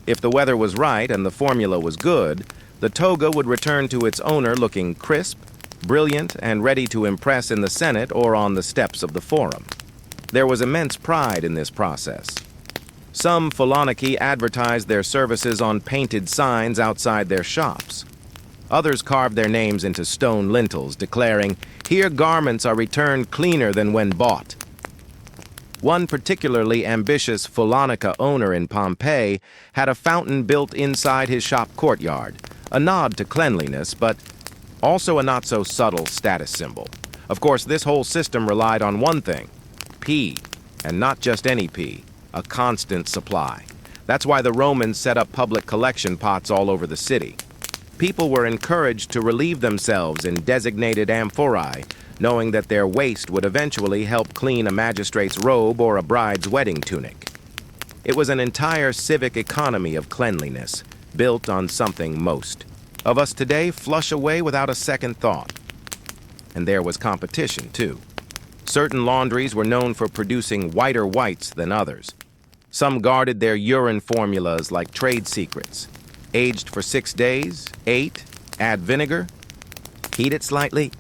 If the weather was right and the formula was good, the toga would return to its owner looking crisp, brilliant, and ready to impress in the Senate or on the steps of the Forum. There was immense pride in this process. Some Fuloniki advertised their services on painted signs outside their shops. Others carved their names into stone lintels, declaring, "Here garments are returned cleaner than when bought." One particularly ambitious Fulonica owner in Pompeii had a fountain built inside his shop courtyard, a nod to cleanliness, but also a not-so-subtle status symbol. Of course, this whole system relied on one thing: pee, and not just any pee, a constant supply. That's why the Romans set up public collection pots all over the city. People were encouraged to relieve themselves in designated amphorae, knowing that their waste would eventually help clean a magistrate's robe or a bride's wedding tunic. It was an entire civic economy of cleanliness, built on something most of us today flush away without a second thought. And there was competition, too. Certain laundries were known for producing whiter whites than others. Some guarded their urine formulas like trade secrets. Aged for 6 days, 8, add vinegar, heat it slightly.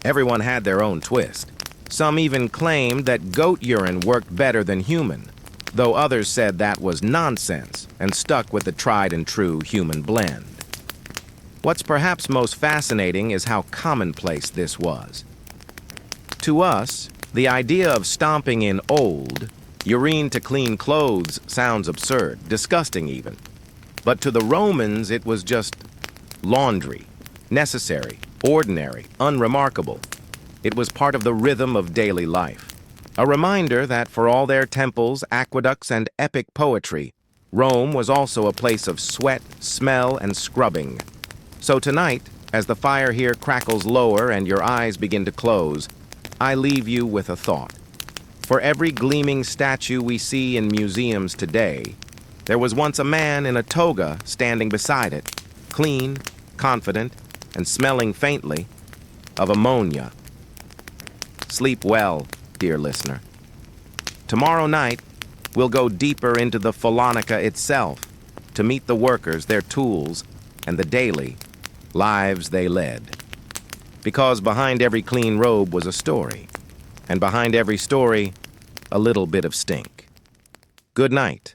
Everyone had their own twist. Some even claimed that goat urine worked better than human, though others said that was nonsense and stuck with the tried and true human blend. What's perhaps most fascinating is how commonplace this was. To us, the idea of stomping in old, urine to clean clothes sounds absurd, disgusting even. But to the Romans, it was just laundry, necessary, ordinary, unremarkable. It was part of the rhythm of daily life. A reminder that for all their temples, aqueducts, and epic poetry, Rome was also a place of sweat, smell, and scrubbing. So tonight, as the fire here crackles lower and your eyes begin to close, I leave you with a thought. For every gleaming statue we see in museums today, there was once a man in a toga standing beside it, clean, confident, and smelling faintly of ammonia. Sleep well, dear listener. Tomorrow night, we'll go deeper into the Fulonica itself to meet the workers, their tools, and the daily lives they led. Because behind every clean robe was a story, and behind every story, a little bit of stink. Good night,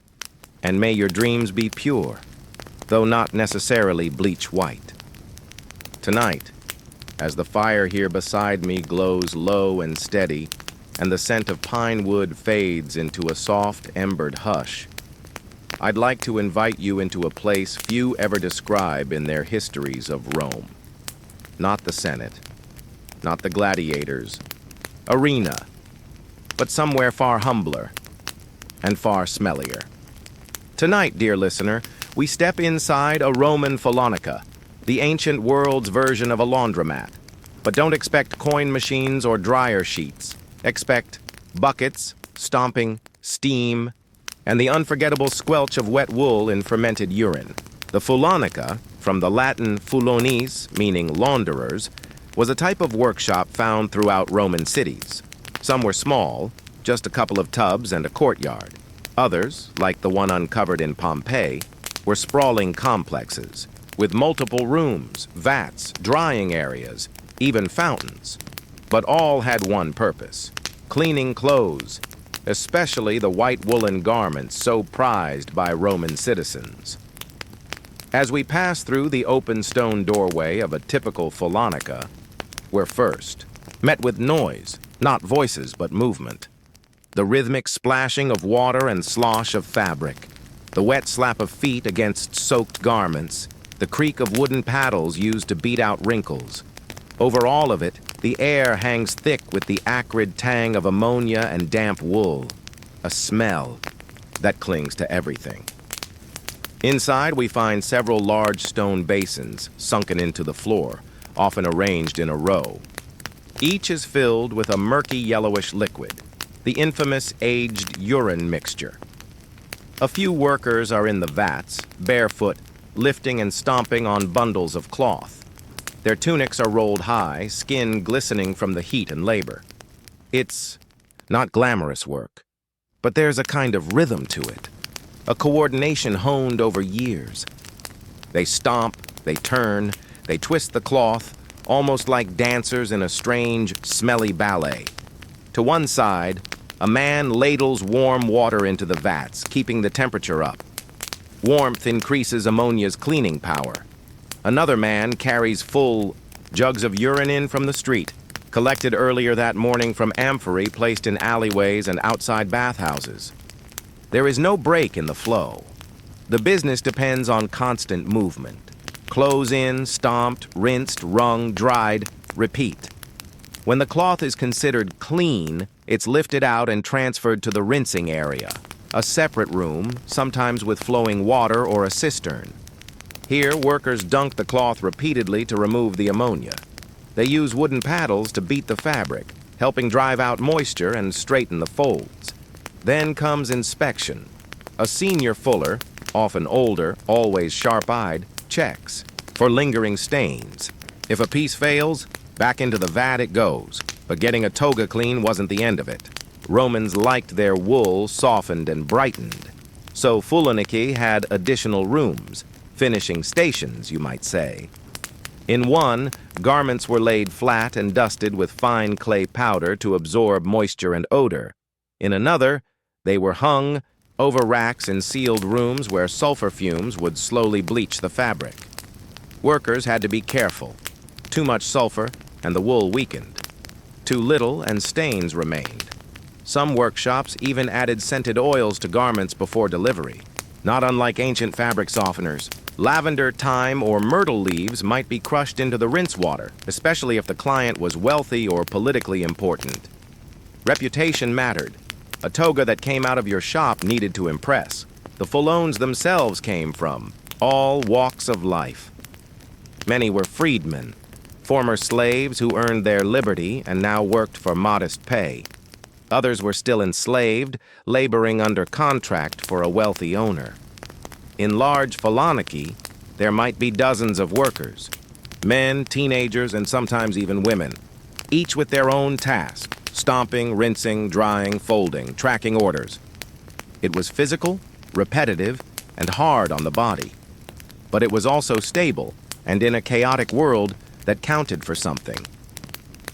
and may your dreams be pure, though not necessarily bleach white. Tonight, as the fire here beside me glows low and steady, and the scent of pine wood fades into a soft, embered hush, I'd like to invite you into a place few ever describe in their histories of Rome. Not the Senate, not the gladiators, arena, but somewhere far humbler and far smellier. Tonight, dear listener, we step inside a Roman Fulonica, the ancient world's version of a laundromat. But don't expect coin machines or dryer sheets. Expect buckets, stomping, steam, and the unforgettable squelch of wet wool in fermented urine. The Fulonica, from the Latin fulonis, meaning launderers, was a type of workshop found throughout Roman cities. Some were small, just a couple of tubs and a courtyard. Others, like the one uncovered in Pompeii, were sprawling complexes, with multiple rooms, vats, drying areas, even fountains. But all had one purpose: cleaning clothes, especially the white woolen garments so prized by Roman citizens. As we pass through the open stone doorway of a typical Folonica, we're first met with noise, not voices but movement. The rhythmic splashing of water and slosh of fabric, the wet slap of feet against soaked garments, the creak of wooden paddles used to beat out wrinkles. Over all of it, the air hangs thick with the acrid tang of ammonia and damp wool, a smell that clings to everything. Inside, we find several large stone basins sunken into the floor, often arranged in a row. Each is filled with a murky yellowish liquid, the infamous aged urine mixture. A few workers are in the vats, barefoot, lifting and stomping on bundles of cloth. Their tunics are rolled high, skin glistening from the heat and labor. It's not glamorous work, but there's a kind of rhythm to it, a coordination honed over years. They stomp, they turn, they twist the cloth, almost like dancers in a strange, smelly ballet. To one side, a man ladles warm water into the vats, keeping the temperature up. Warmth increases ammonia's cleaning power. Another man carries full jugs of urine in from the street, collected earlier that morning from amphorae placed in alleyways and outside bathhouses. There is no break in the flow. The business depends on constant movement. Clothes in, stomped, rinsed, wrung, dried, repeat. When the cloth is considered clean, it's lifted out and transferred to the rinsing area, a separate room, sometimes with flowing water or a cistern. Here, workers dunk the cloth repeatedly to remove the ammonia. They use wooden paddles to beat the fabric, helping drive out moisture and straighten the folds. Then comes inspection. A senior fuller, often older, always sharp-eyed, checks for lingering stains. If a piece fails, back into the vat it goes. But getting a toga clean wasn't the end of it. Romans liked their wool softened and brightened. So Fuloniki had additional rooms, finishing stations, you might say. In one, garments were laid flat and dusted with fine clay powder to absorb moisture and odor. In another, they were hung over racks in sealed rooms where sulfur fumes would slowly bleach the fabric. Workers had to be careful. Too much sulfur, and the wool weakened. Too little, and stains remained. Some workshops even added scented oils to garments before delivery. Not unlike ancient fabric softeners, lavender, thyme, or myrtle leaves might be crushed into the rinse water, especially if the client was wealthy or politically important. Reputation mattered. A toga that came out of your shop needed to impress. The Folones themselves came from all walks of life. Many were freedmen, former slaves who earned their liberty and now worked for modest pay. Others were still enslaved, laboring under contract for a wealthy owner. In large Foloniki, there might be dozens of workers, men, teenagers, and sometimes even women, each with their own task, stomping, rinsing, drying, folding, tracking orders. It was physical, repetitive, and hard on the body. But it was also stable, and in a chaotic world that counted for something.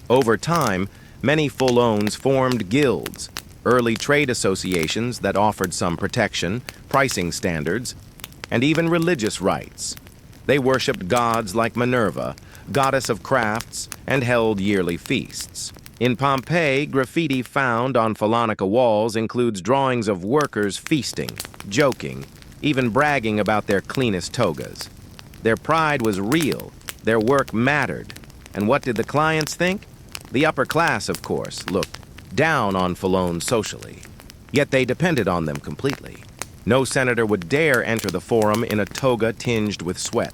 Over time, many Folones formed guilds, early trade associations that offered some protection, pricing standards, and even religious rites. They worshipped gods like Minerva, goddess of crafts, and held yearly feasts. In Pompeii, graffiti found on Folonica walls includes drawings of workers feasting, joking, even bragging about their cleanest togas. Their pride was real, their work mattered, and what did the clients think? The upper class, of course, looked down on Folones socially, yet they depended on them completely. No senator would dare enter the forum in a toga tinged with sweat.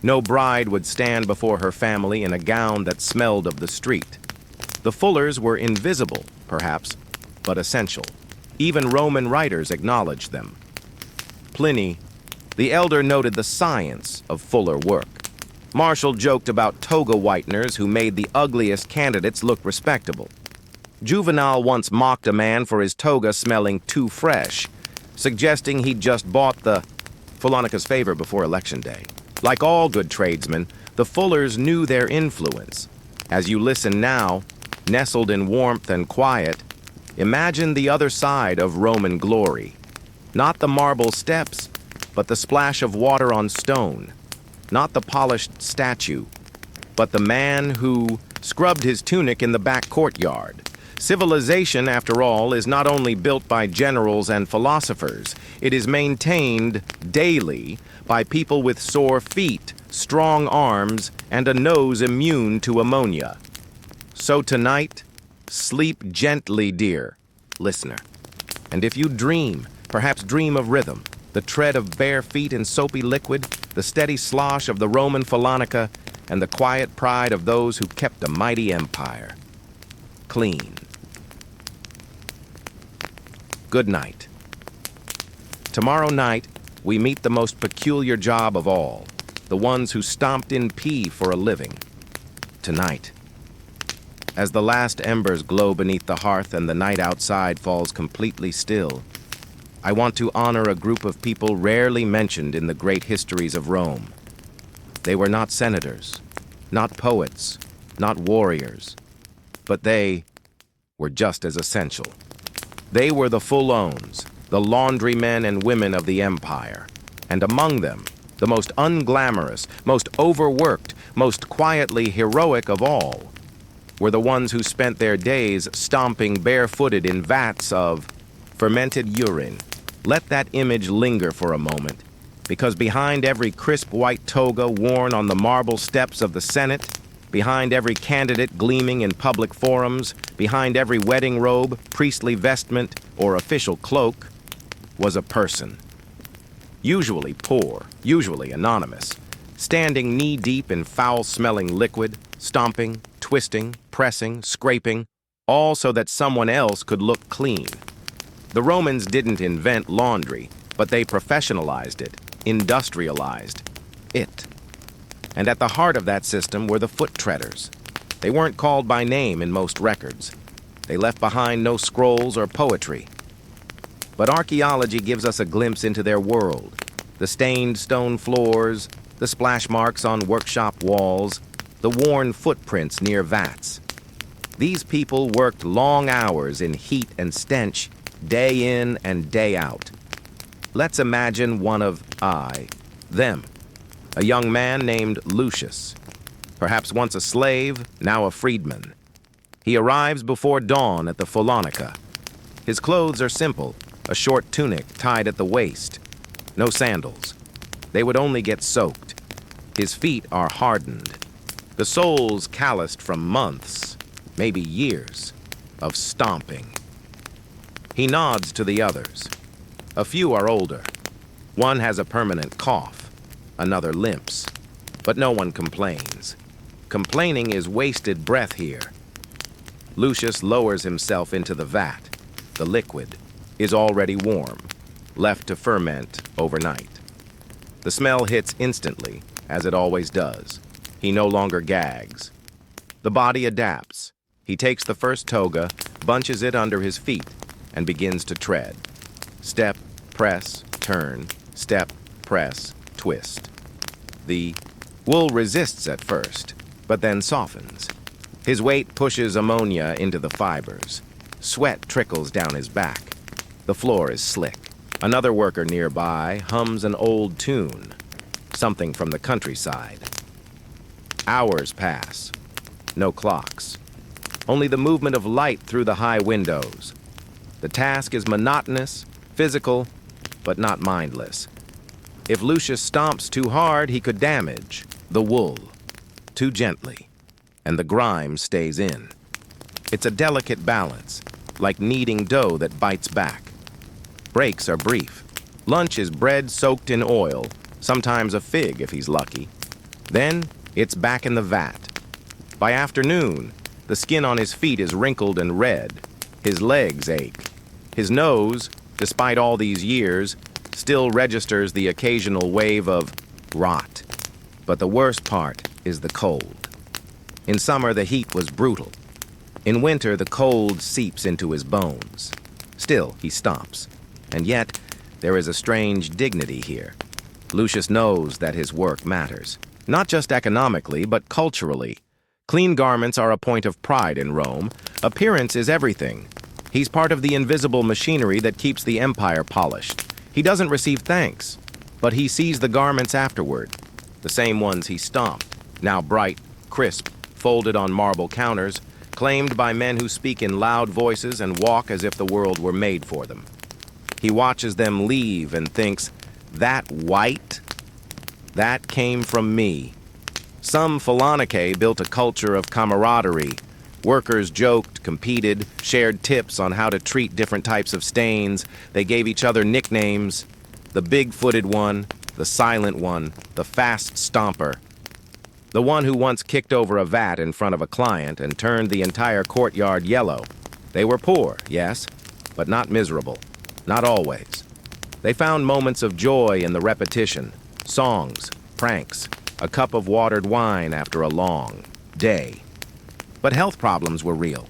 No bride would stand before her family in a gown that smelled of the street. The fullers were invisible, perhaps, but essential. Even Roman writers acknowledged them. Pliny, the elder, noted the science of fuller work. Martial joked about toga whiteners who made the ugliest candidates look respectable. Juvenal once mocked a man for his toga smelling too fresh, suggesting he'd just bought the Folonica's favor before Election Day. Like all good tradesmen, the fullers knew their influence. As you listen now, nestled in warmth and quiet, imagine the other side of Roman glory. Not the marble steps, but the splash of water on stone. Not the polished statue, but the man who scrubbed his tunic in the back courtyard. Civilization, after all, is not only built by generals and philosophers, it is maintained daily by people with sore feet, strong arms, and a nose immune to ammonia. So tonight, sleep gently, dear listener. And if you dream, perhaps dream of rhythm, the tread of bare feet in soapy liquid, the steady slosh of the Roman Phalanca, and the quiet pride of those who kept a mighty empire. Clean. Good night. Tomorrow night, we meet the most peculiar job of all, the ones who stomped in pee for a living. Tonight. As the last embers glow beneath the hearth and the night outside falls completely still, I want to honor a group of people rarely mentioned in the great histories of Rome. They were not senators, not poets, not warriors, but they were just as essential. They were the full-owns, the laundrymen and women of the empire, and among them, the most unglamorous, most overworked, most quietly heroic of all, were the ones who spent their days stomping barefooted in vats of fermented urine. Let that image linger for a moment, because behind every crisp white toga worn on the marble steps of the Senate, behind every candidate gleaming in public forums, behind every wedding robe, priestly vestment, or official cloak, was a person. Usually poor, usually anonymous, standing knee-deep in foul-smelling liquid, stomping, twisting, pressing, scraping, all so that someone else could look clean. The Romans didn't invent laundry, but they professionalized it, industrialized it. And at the heart of that system were the foot treaders. They weren't called by name in most records. They left behind no scrolls or poetry. But archaeology gives us a glimpse into their world. The stained stone floors, the splash marks on workshop walls, the worn footprints near vats. These people worked long hours in heat and stench, day in and day out. Let's imagine one of them. A young man named Lucius, perhaps once a slave, now a freedman. He arrives before dawn at the Phalanca. His clothes are simple, a short tunic tied at the waist. No sandals. They would only get soaked. His feet are hardened. The soles calloused from months, maybe years, of stomping. He nods to the others. A few are older. One has a permanent cough. Another limps. But no one complains. Complaining is wasted breath here. Lucius lowers himself into the vat. The liquid is already warm, left to ferment overnight. The smell hits instantly, as it always does. He no longer gags. The body adapts. He takes the first toga, bunches it under his feet, and begins to tread. Step, press, turn, step, press, twist. The wool resists at first, but then softens. His weight pushes ammonia into the fibers. Sweat trickles down his back. The floor is slick. Another worker nearby hums an old tune, something from the countryside. Hours pass. No clocks. Only the movement of light through the high windows. The task is monotonous, physical, but not mindless. If Lucius stomps too hard, he could damage the wool too gently, and the grime stays in. It's a delicate balance, like kneading dough that bites back. Breaks are brief. Lunch is bread soaked in oil, sometimes a fig if he's lucky. Then it's back in the vat. By afternoon, the skin on his feet is wrinkled and red. His legs ache. His nose, despite all these years, still registers the occasional wave of rot. But the worst part is the cold. In summer, the heat was brutal. In winter, the cold seeps into his bones. Still, he stomps. And yet, there is a strange dignity here. Lucius knows that his work matters. Not just economically, but culturally. Clean garments are a point of pride in Rome. Appearance is everything. He's part of the invisible machinery that keeps the empire polished. He doesn't receive thanks, but he sees the garments afterward, the same ones he stomped, now bright, crisp, folded on marble counters, claimed by men who speak in loud voices and walk as if the world were made for them. He watches them leave and thinks, that white? That came from me. Some Phalanike built a culture of camaraderie. Workers joked, competed, shared tips on how to treat different types of stains. They gave each other nicknames. The big-footed one, the silent one, the fast stomper. The one who once kicked over a vat in front of a client and turned the entire courtyard yellow. They were poor, yes, but not miserable. Not always. They found moments of joy in the repetition. Songs, pranks, a cup of watered wine after a long day. But health problems were real.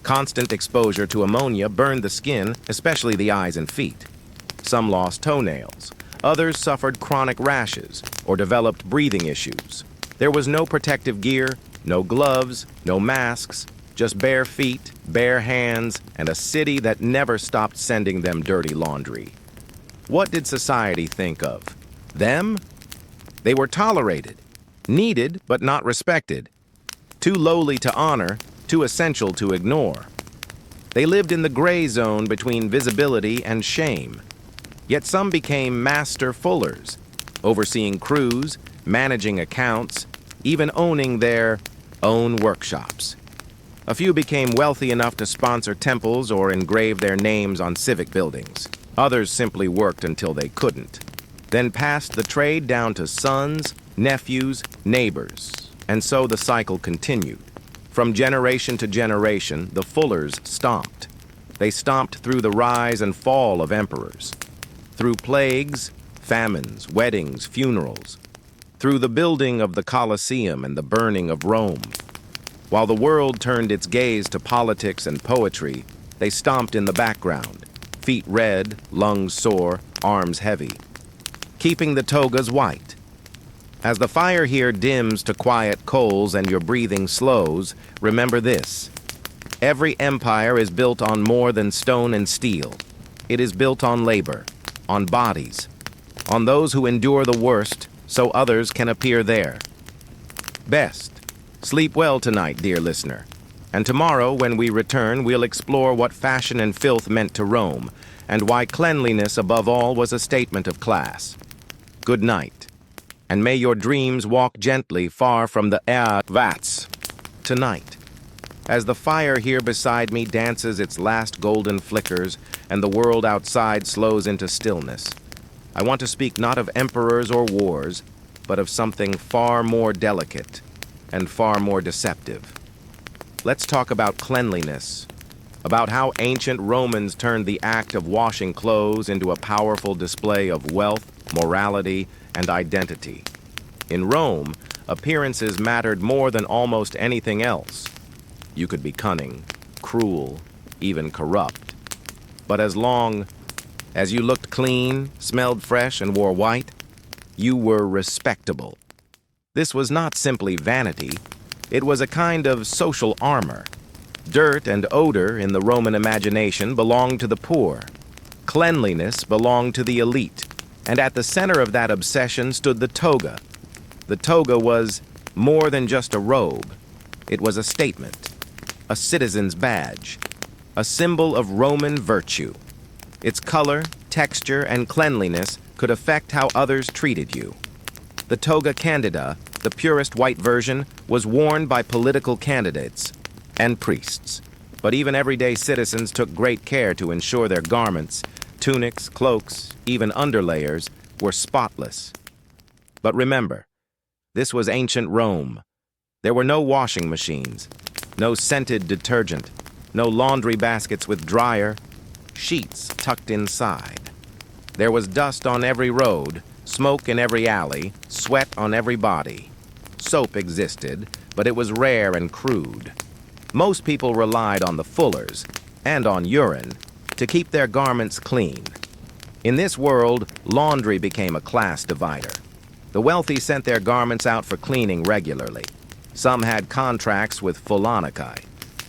Constant exposure to ammonia burned the skin, especially the eyes and feet. Some lost toenails. Others suffered chronic rashes or developed breathing issues. There was no protective gear, no gloves, no masks, just bare feet, bare hands, and a city that never stopped sending them dirty laundry. What did society think of them? They were tolerated, needed but not respected, too lowly to honor, too essential to ignore. They lived in the gray zone between visibility and shame. Yet some became master fullers, overseeing crews, managing accounts, even owning their own workshops. A few became wealthy enough to sponsor temples or engrave their names on civic buildings. Others simply worked until they couldn't, then passed the trade down to sons, nephews, neighbors, and so the cycle continued. From generation to generation, the Fullers stomped. They stomped through the rise and fall of emperors, through plagues, famines, weddings, funerals, through the building of the Colosseum and the burning of Rome. While the world turned its gaze to politics and poetry, they stomped in the background, feet red, lungs sore, arms heavy, keeping the togas white. As the fire here dims to quiet coals and your breathing slows, remember this. Every empire is built on more than stone and steel. It is built on labor, on bodies, on those who endure the worst so others can appear there. Best. Sleep well tonight, dear listener. And tomorrow, when we return, we'll explore what fashion and filth meant to Rome, and why cleanliness above all was a statement of class. Good night, and may your dreams walk gently far from the vats. Tonight, as the fire here beside me dances its last golden flickers and the world outside slows into stillness, I want to speak not of emperors or wars, but of something far more delicate and far more deceptive. Let's talk about cleanliness, about how ancient Romans turned the act of washing clothes into a powerful display of wealth, morality, and identity. In Rome, appearances mattered more than almost anything else. You could be cunning, cruel, even corrupt. But as long as you looked clean, smelled fresh, and wore white, you were respectable. This was not simply vanity. It was a kind of social armor. Dirt and odor in the Roman imagination belonged to the poor. Cleanliness belonged to the elite. And at the center of that obsession stood the toga. The toga was more than just a robe. It was a statement, a citizen's badge, a symbol of Roman virtue. Its color, texture, and cleanliness could affect how others treated you. The toga candida, the purest white version, was worn by political candidates and priests. But even everyday citizens took great care to ensure their garments, tunics, cloaks, even underlayers, were spotless. But remember, this was ancient Rome. There were no washing machines, no scented detergent, no laundry baskets with dryer, sheets tucked inside. There was dust on every road, smoke in every alley, sweat on every body. Soap existed, but it was rare and crude. Most people relied on the fullers, and on urine, to keep their garments clean. In this world, laundry became a class divider. The wealthy sent their garments out for cleaning regularly. Some had contracts with Fulanikai.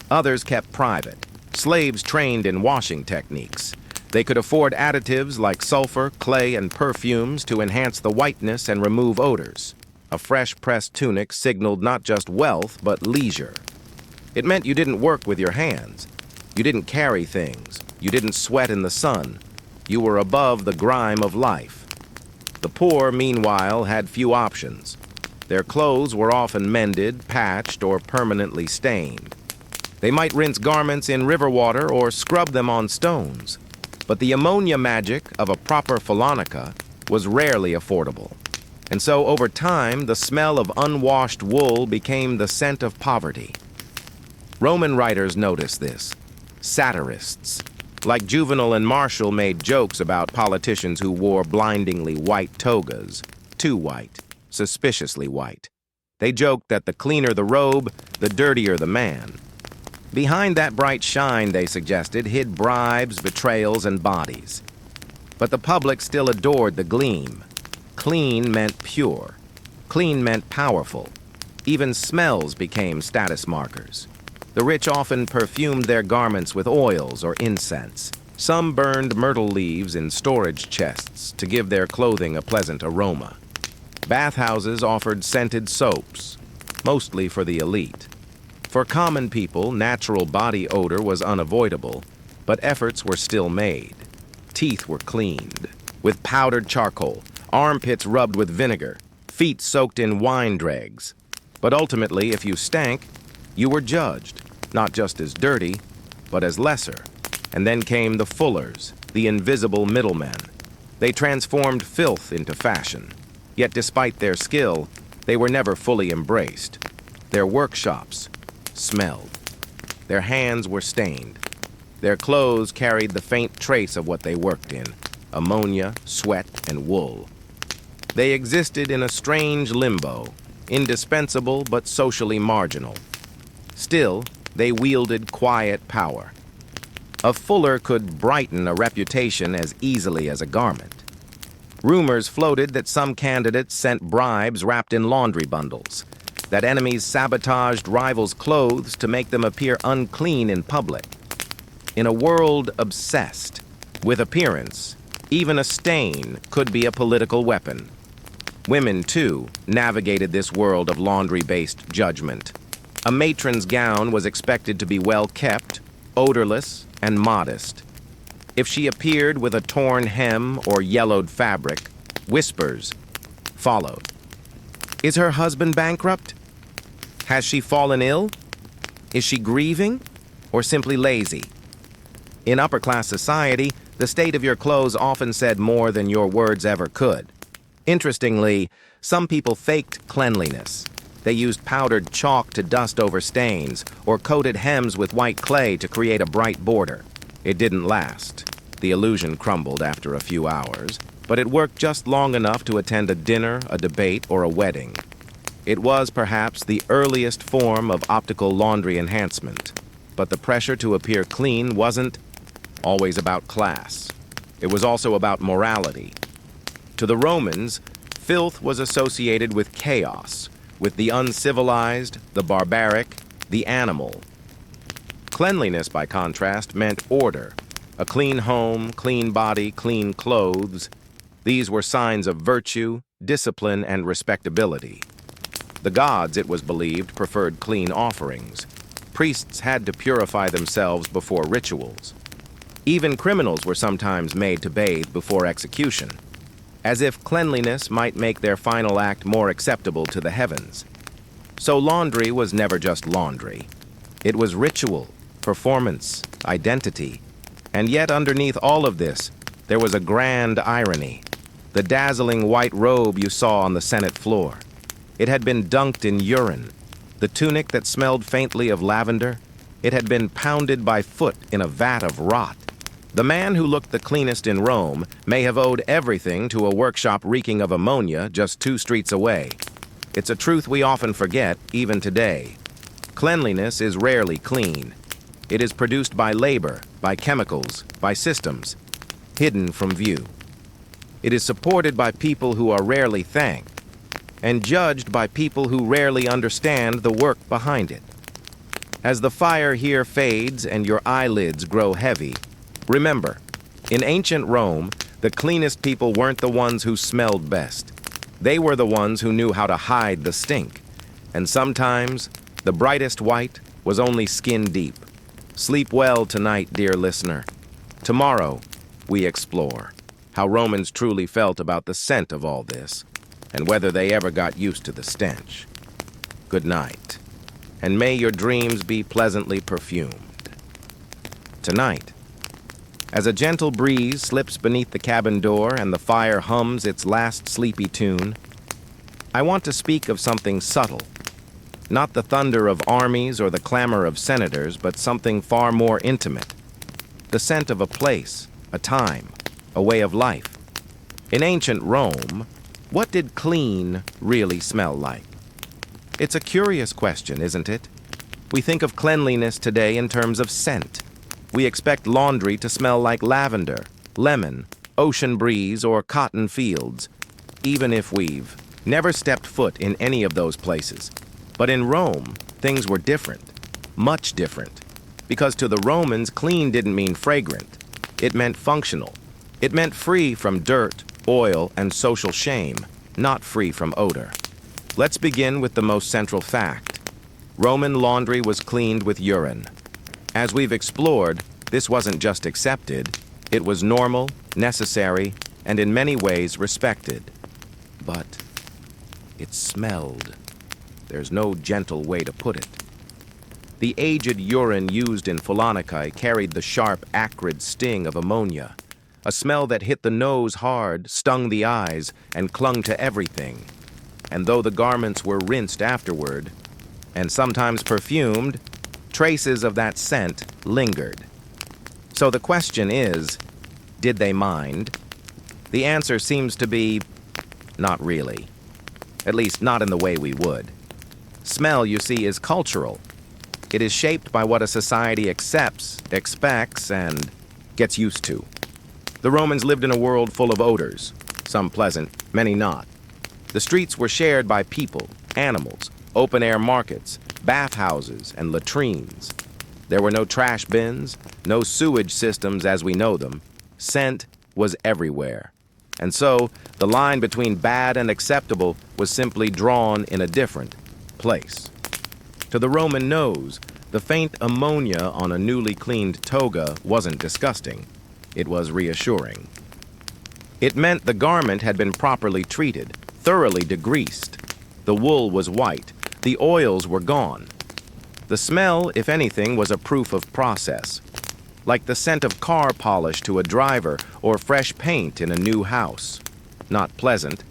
Others kept private. Slaves trained in washing techniques. They could afford additives like sulfur, clay, and perfumes to enhance the whiteness and remove odors. A fresh pressed tunic signaled not just wealth, but leisure. It meant you didn't work with your hands. You didn't carry things. You didn't sweat in the sun. You were above the grime of life. The poor, meanwhile, had few options. Their clothes were often mended, patched, or permanently stained. They might rinse garments in river water or scrub them on stones. But the ammonia magic of a proper Fulanica was rarely affordable. And so, over time, the smell of unwashed wool became the scent of poverty. Roman writers noticed this. Satirists, like Juvenal and Martial, made jokes about politicians who wore blindingly white togas, too white, suspiciously white. They joked that the cleaner the robe, the dirtier the man. Behind that bright shine, they suggested, hid bribes, betrayals, and bodies. But the public still adored the gleam. Clean meant pure. Clean meant powerful. Even smells became status markers. The rich often perfumed their garments with oils or incense. Some burned myrtle leaves in storage chests to give their clothing a pleasant aroma. Bathhouses offered scented soaps, mostly for the elite. For common people, natural body odor was unavoidable, but efforts were still made. Teeth were cleaned with powdered charcoal, armpits rubbed with vinegar, feet soaked in wine dregs. But ultimately, if you stank, you were judged, not just as dirty, but as lesser. And then came the fullers, the invisible middlemen. They transformed filth into fashion. Yet despite their skill, they were never fully embraced. Their workshops smelled. Their hands were stained. Their clothes carried the faint trace of what they worked in: ammonia, sweat, and wool. They existed in a strange limbo, indispensable but socially marginal. Still, they wielded quiet power. A fuller could brighten a reputation as easily as a garment. Rumors floated that some candidates sent bribes wrapped in laundry bundles, that enemies sabotaged rivals' clothes to make them appear unclean in public. In a world obsessed with appearance, even a stain could be a political weapon. Women, too, navigated this world of laundry-based judgment. A matron's gown was expected to be well kept, odorless, and modest. If she appeared with a torn hem or yellowed fabric, whispers followed. Is her husband bankrupt? Has she fallen ill? Is she grieving, or simply lazy? In upper-class society, the state of your clothes often said more than your words ever could. Interestingly, some people faked cleanliness. They used powdered chalk to dust over stains, or coated hems with white clay to create a bright border. It didn't last. The illusion crumbled after a few hours, but it worked just long enough to attend a dinner, a debate, or a wedding. It was perhaps the earliest form of optical laundry enhancement, but the pressure to appear clean wasn't always about class. It was also about morality. To the Romans, filth was associated with chaos, with the uncivilized, the barbaric, the animal. Cleanliness, by contrast, meant order. A clean home, clean body, clean clothes. These were signs of virtue, discipline, and respectability. The gods, it was believed, preferred clean offerings. Priests had to purify themselves before rituals. Even criminals were sometimes made to bathe before execution, as if cleanliness might make their final act more acceptable to the heavens. So laundry was never just laundry. It was ritual, performance, identity. And yet underneath all of this, there was a grand irony. The dazzling white robe you saw on the Senate floor. It had been dunked in urine. The tunic that smelled faintly of lavender, it had been pounded by foot in a vat of rot. The man who looked the cleanest in Rome may have owed everything to a workshop reeking of ammonia just 2 streets away. It's a truth we often forget, even today. Cleanliness is rarely clean. It is produced by labor, by chemicals, by systems, hidden from view. It is supported by people who are rarely thanked. and judged by people who rarely understand the work behind it. As the fire here fades and your eyelids grow heavy, remember, in ancient Rome, the cleanest people weren't the ones who smelled best. They were the ones who knew how to hide the stink. And sometimes, the brightest white was only skin deep. Sleep well tonight, dear listener. Tomorrow, we explore how Romans truly felt about the scent of all this, and whether they ever got used to the stench. Good night, and may your dreams be pleasantly perfumed. Tonight, as a gentle breeze slips beneath the cabin door and the fire hums its last sleepy tune, I want to speak of something subtle. Not the thunder of armies or the clamor of senators, but something far more intimate. The scent of a place, a time, a way of life. In ancient Rome, what did clean really smell like? It's a curious question, isn't it? We think of cleanliness today in terms of scent. We expect laundry to smell like lavender, lemon, ocean breeze, or cotton fields, even if we've never stepped foot in any of those places. But in Rome, things were different, much different, because to the Romans, clean didn't mean fragrant. It meant functional. It meant free from dirt, oil, and social shame, not free from odor. Let's begin with the most central fact. Roman laundry was cleaned with urine. As we've explored, this wasn't just accepted, it was normal, necessary, and in many ways respected. But it smelled. There's no gentle way to put it. The aged urine used in Pholoniki carried the sharp, acrid sting of ammonia, a smell that hit the nose hard, stung the eyes, and clung to everything. And though the garments were rinsed afterward, and sometimes perfumed, traces of that scent lingered. So the question is, did they mind? The answer seems to be, not really. At least not in the way we would. Smell, you see, is cultural. It is shaped by what a society accepts, expects, and gets used to. The Romans lived in a world full of odors, some pleasant, many not. The streets were shared by people, animals, open-air markets, bathhouses, and latrines. There were no trash bins, no sewage systems as we know them. Scent was everywhere. And so, the line between bad and acceptable was simply drawn in a different place. To the Roman nose, the faint ammonia on a newly cleaned toga wasn't disgusting. It was reassuring. It meant the garment had been properly treated, thoroughly degreased. The wool was white. The oils were gone. The smell, if anything, was a proof of process, like the scent of car polish to a driver or fresh paint in a new house. Not pleasant,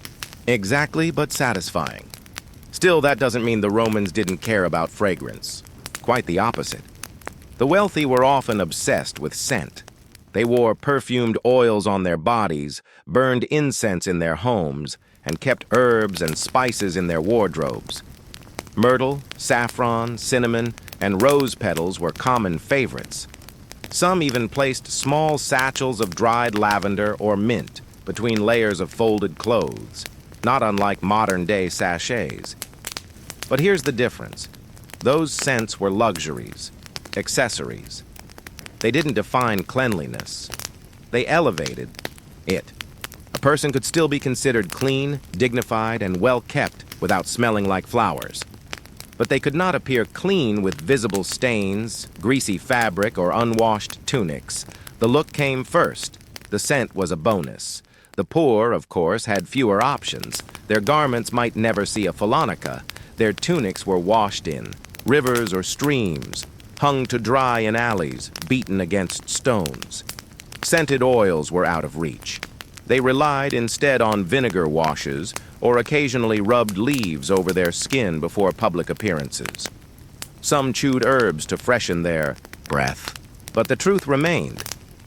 exactly, but satisfying. Still, that doesn't mean the Romans didn't care about fragrance. Quite the opposite. The wealthy were often obsessed with scent. They wore perfumed oils on their bodies, burned incense in their homes, and kept herbs and spices in their wardrobes. Myrtle, saffron, cinnamon, and rose petals were common favorites. Some even placed small satchels of dried lavender or mint between layers of folded clothes, not unlike modern-day sachets. But here's the difference. Those scents were luxuries, accessories. They didn't define cleanliness. They elevated it. A person could still be considered clean, dignified, and well-kept without smelling like flowers. But they could not appear clean with visible stains, greasy fabric, or unwashed tunics. The look came first. The scent was a bonus. The poor, of course, had fewer options. Their garments might never see a Pholoniki. Their tunics were washed in rivers or streams, hung to dry in alleys, beaten against stones. Scented oils were out of reach. They relied instead on vinegar washes or occasionally rubbed leaves over their skin before public appearances. Some chewed herbs to freshen their breath. But the truth remained.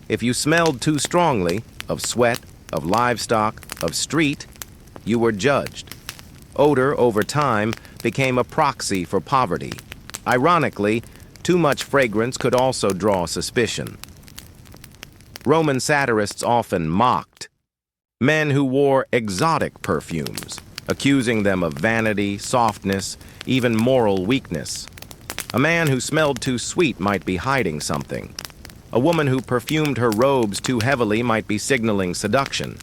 If you smelled too strongly of sweat, of livestock, of street, you were judged. Odor, over time, became a proxy for poverty. Ironically, too much fragrance could also draw suspicion. Roman satirists often mocked men who wore exotic perfumes, accusing them of vanity, softness, even moral weakness. A man who smelled too sweet might be hiding something. A woman who perfumed her robes too heavily might be signaling seduction.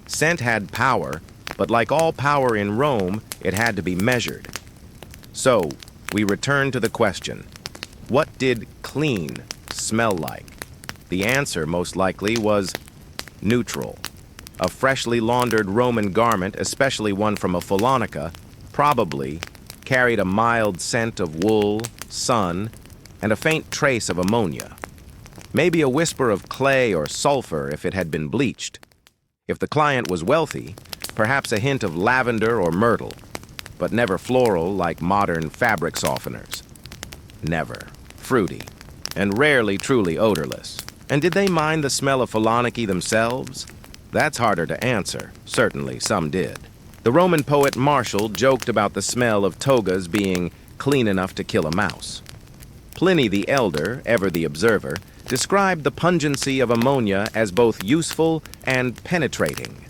Scent had power, but like all power in Rome, it had to be measured. So, we return to the question, what did clean smell like? The answer, most likely, was neutral. A freshly laundered Roman garment, especially one from a Follonica, probably carried a mild scent of wool, sun, and a faint trace of ammonia. Maybe a whisper of clay or sulfur if it had been bleached. If the client was wealthy, perhaps a hint of lavender or myrtle, but never floral like modern fabric softeners. Never fruity, and rarely truly odorless. And did they mind the smell of Foloniki themselves? That's harder to answer. Certainly some did. The Roman poet Martial joked about the smell of togas being clean enough to kill a mouse. Pliny the Elder, ever the observer, described the pungency of ammonia as both useful and penetrating.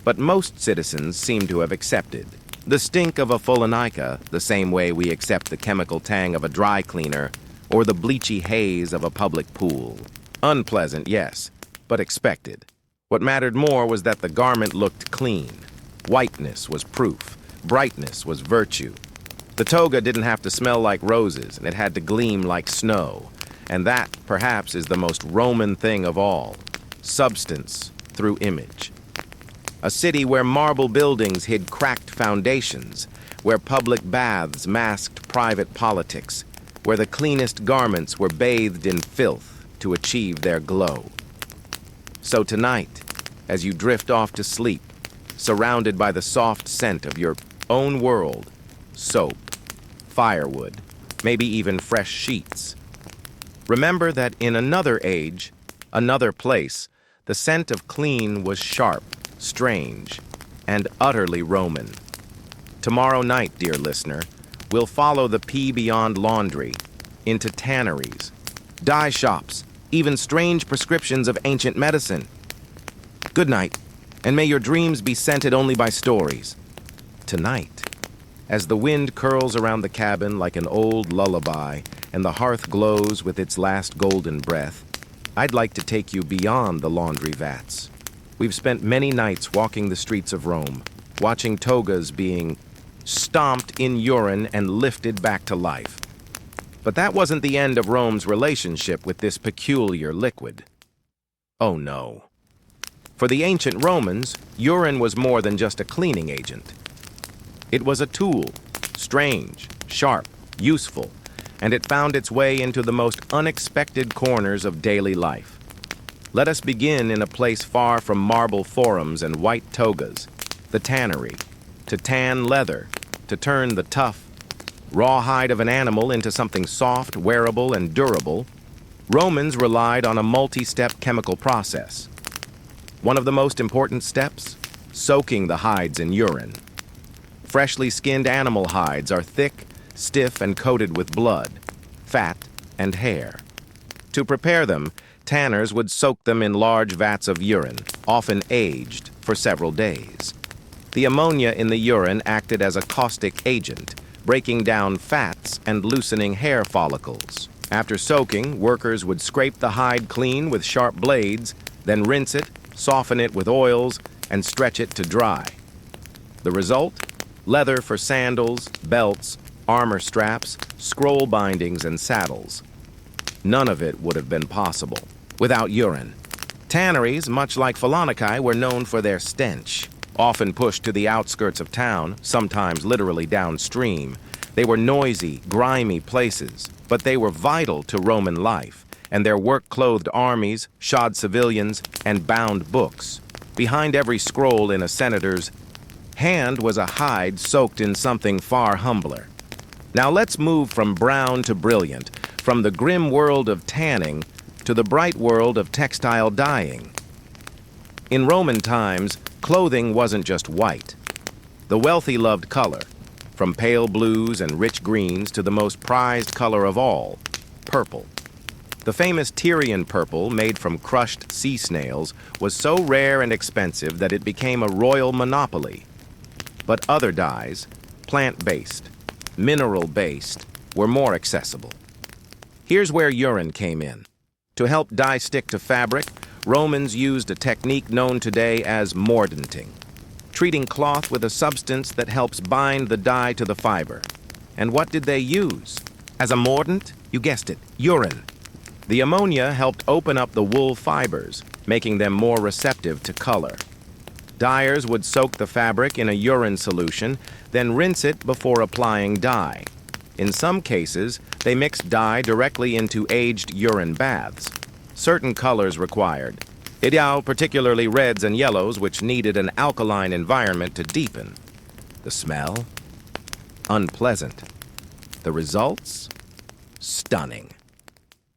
But most citizens seem to have accepted the stink of a Follonica the same way we accept the chemical tang of a dry cleaner or the bleachy haze of a public pool. Unpleasant, yes, but expected. What mattered more was that the garment looked clean. Whiteness was proof. Brightness was virtue. The toga didn't have to smell like roses, and it had to gleam like snow. And that, perhaps, is the most Roman thing of all. Substance through image. A city where marble buildings hid cracked foundations, where public baths masked private politics, where the cleanest garments were bathed in filth to achieve their glow. So tonight, as you drift off to sleep, surrounded by the soft scent of your own world, soap, firewood, maybe even fresh sheets, remember that in another age, another place, the scent of clean was sharp, strange, and utterly Roman. Tomorrow night, dear listener, we'll follow the P beyond laundry, into tanneries, dye shops, even strange prescriptions of ancient medicine. Good night, and may your dreams be scented only by stories. Tonight, as the wind curls around the cabin like an old lullaby and the hearth glows with its last golden breath, I'd like to take you beyond the laundry vats. We've spent many nights walking the streets of Rome, watching togas being stomped in urine and lifted back to life. But that wasn't the end of Rome's relationship with this peculiar liquid. Oh no. For the ancient Romans, urine was more than just a cleaning agent. It was a tool, strange, sharp, useful, and it found its way into the most unexpected corners of daily life. Let us begin in a place far from marble forums and white togas, the tannery, to tan leather, to turn the tough, raw hide of an animal into something soft, wearable, and durable. Romans relied on a multi-step chemical process. One of the most important steps? Soaking the hides in urine. Freshly skinned animal hides are thick, stiff, and coated with blood, fat, and hair. To prepare them, tanners would soak them in large vats of urine, often aged, for several days. The ammonia in the urine acted as a caustic agent, breaking down fats and loosening hair follicles. After soaking, workers would scrape the hide clean with sharp blades, then rinse it, soften it with oils, and stretch it to dry. The result? Leather for sandals, belts, armor straps, scroll bindings, and saddles. None of it would have been possible without urine. Tanneries, much like Folonicae, were known for their stench. Often pushed to the outskirts of town, sometimes literally downstream, they were noisy, grimy places, but they were vital to Roman life, and their work-clothed armies, shod civilians, and bound books. Behind every scroll in a senator's hand was a hide soaked in something far humbler. Now let's move from brown to brilliant, from the grim world of tanning to the bright world of textile dyeing. In Roman times, clothing wasn't just white. The wealthy loved color, from pale blues and rich greens to the most prized color of all, purple. The famous Tyrian purple, made from crushed sea snails, was so rare and expensive that it became a royal monopoly. But other dyes, plant-based, mineral-based, were more accessible. Here's where urine came in. To help dye stick to fabric, Romans used a technique known today as mordanting, treating cloth with a substance that helps bind the dye to the fiber. And what did they use? As a mordant? You guessed it, urine. The ammonia helped open up the wool fibers, making them more receptive to color. Dyers would soak the fabric in a urine solution, then rinse it before applying dye. In some cases, they mixed dye directly into aged urine baths. Certain colors required. Ideal, particularly reds and yellows, which needed an alkaline environment to deepen. The smell? Unpleasant. The results? Stunning.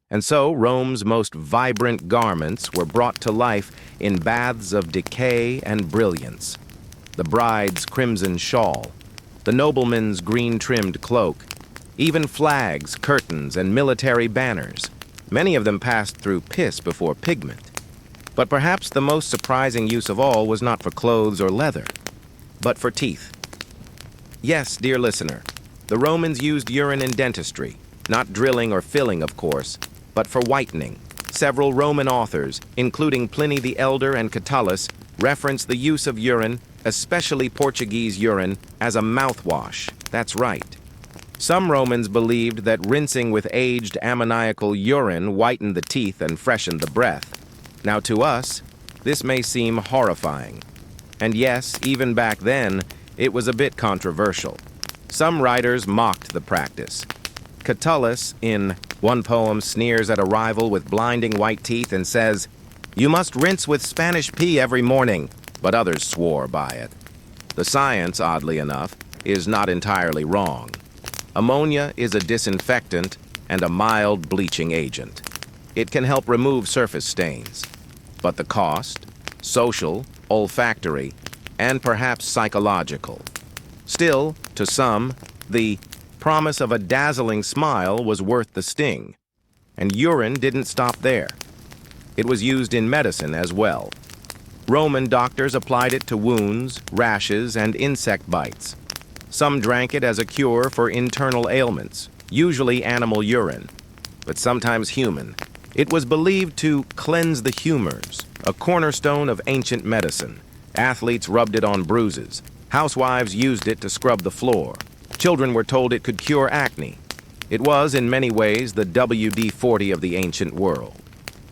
And so Rome's most vibrant garments were brought to life in baths of decay and brilliance. The bride's crimson shawl, the nobleman's green-trimmed cloak, even flags, curtains, and military banners. Many of them passed through piss before pigment. But perhaps the most surprising use of all was not for clothes or leather, but for teeth. Yes, dear listener, the Romans used urine in dentistry, not drilling or filling, of course, but for whitening. Several Roman authors, including Pliny the Elder and Catullus, reference the use of urine, especially Portuguese urine, as a mouthwash. That's right. Some Romans believed that rinsing with aged ammoniacal urine whitened the teeth and freshened the breath. Now to us, this may seem horrifying. And yes, even back then, it was a bit controversial. Some writers mocked the practice. Catullus, in one poem, sneers at a rival with blinding white teeth and says, "You must rinse with Spanish pea every morning," but others swore by it. The science, oddly enough, is not entirely wrong. Ammonia is a disinfectant and a mild bleaching agent. It can help remove surface stains. But the cost, social, olfactory, and perhaps psychological. Still, to some, the promise of a dazzling smile was worth the sting. And urine didn't stop there. It was used in medicine as well. Roman doctors applied it to wounds, rashes, and insect bites. Some drank it as a cure for internal ailments, usually animal urine, but sometimes human. It was believed to cleanse the humors, a cornerstone of ancient medicine. Athletes rubbed it on bruises. Housewives used it to scrub the floor. Children were told it could cure acne. It was, in many ways, the WD-40 of the ancient world.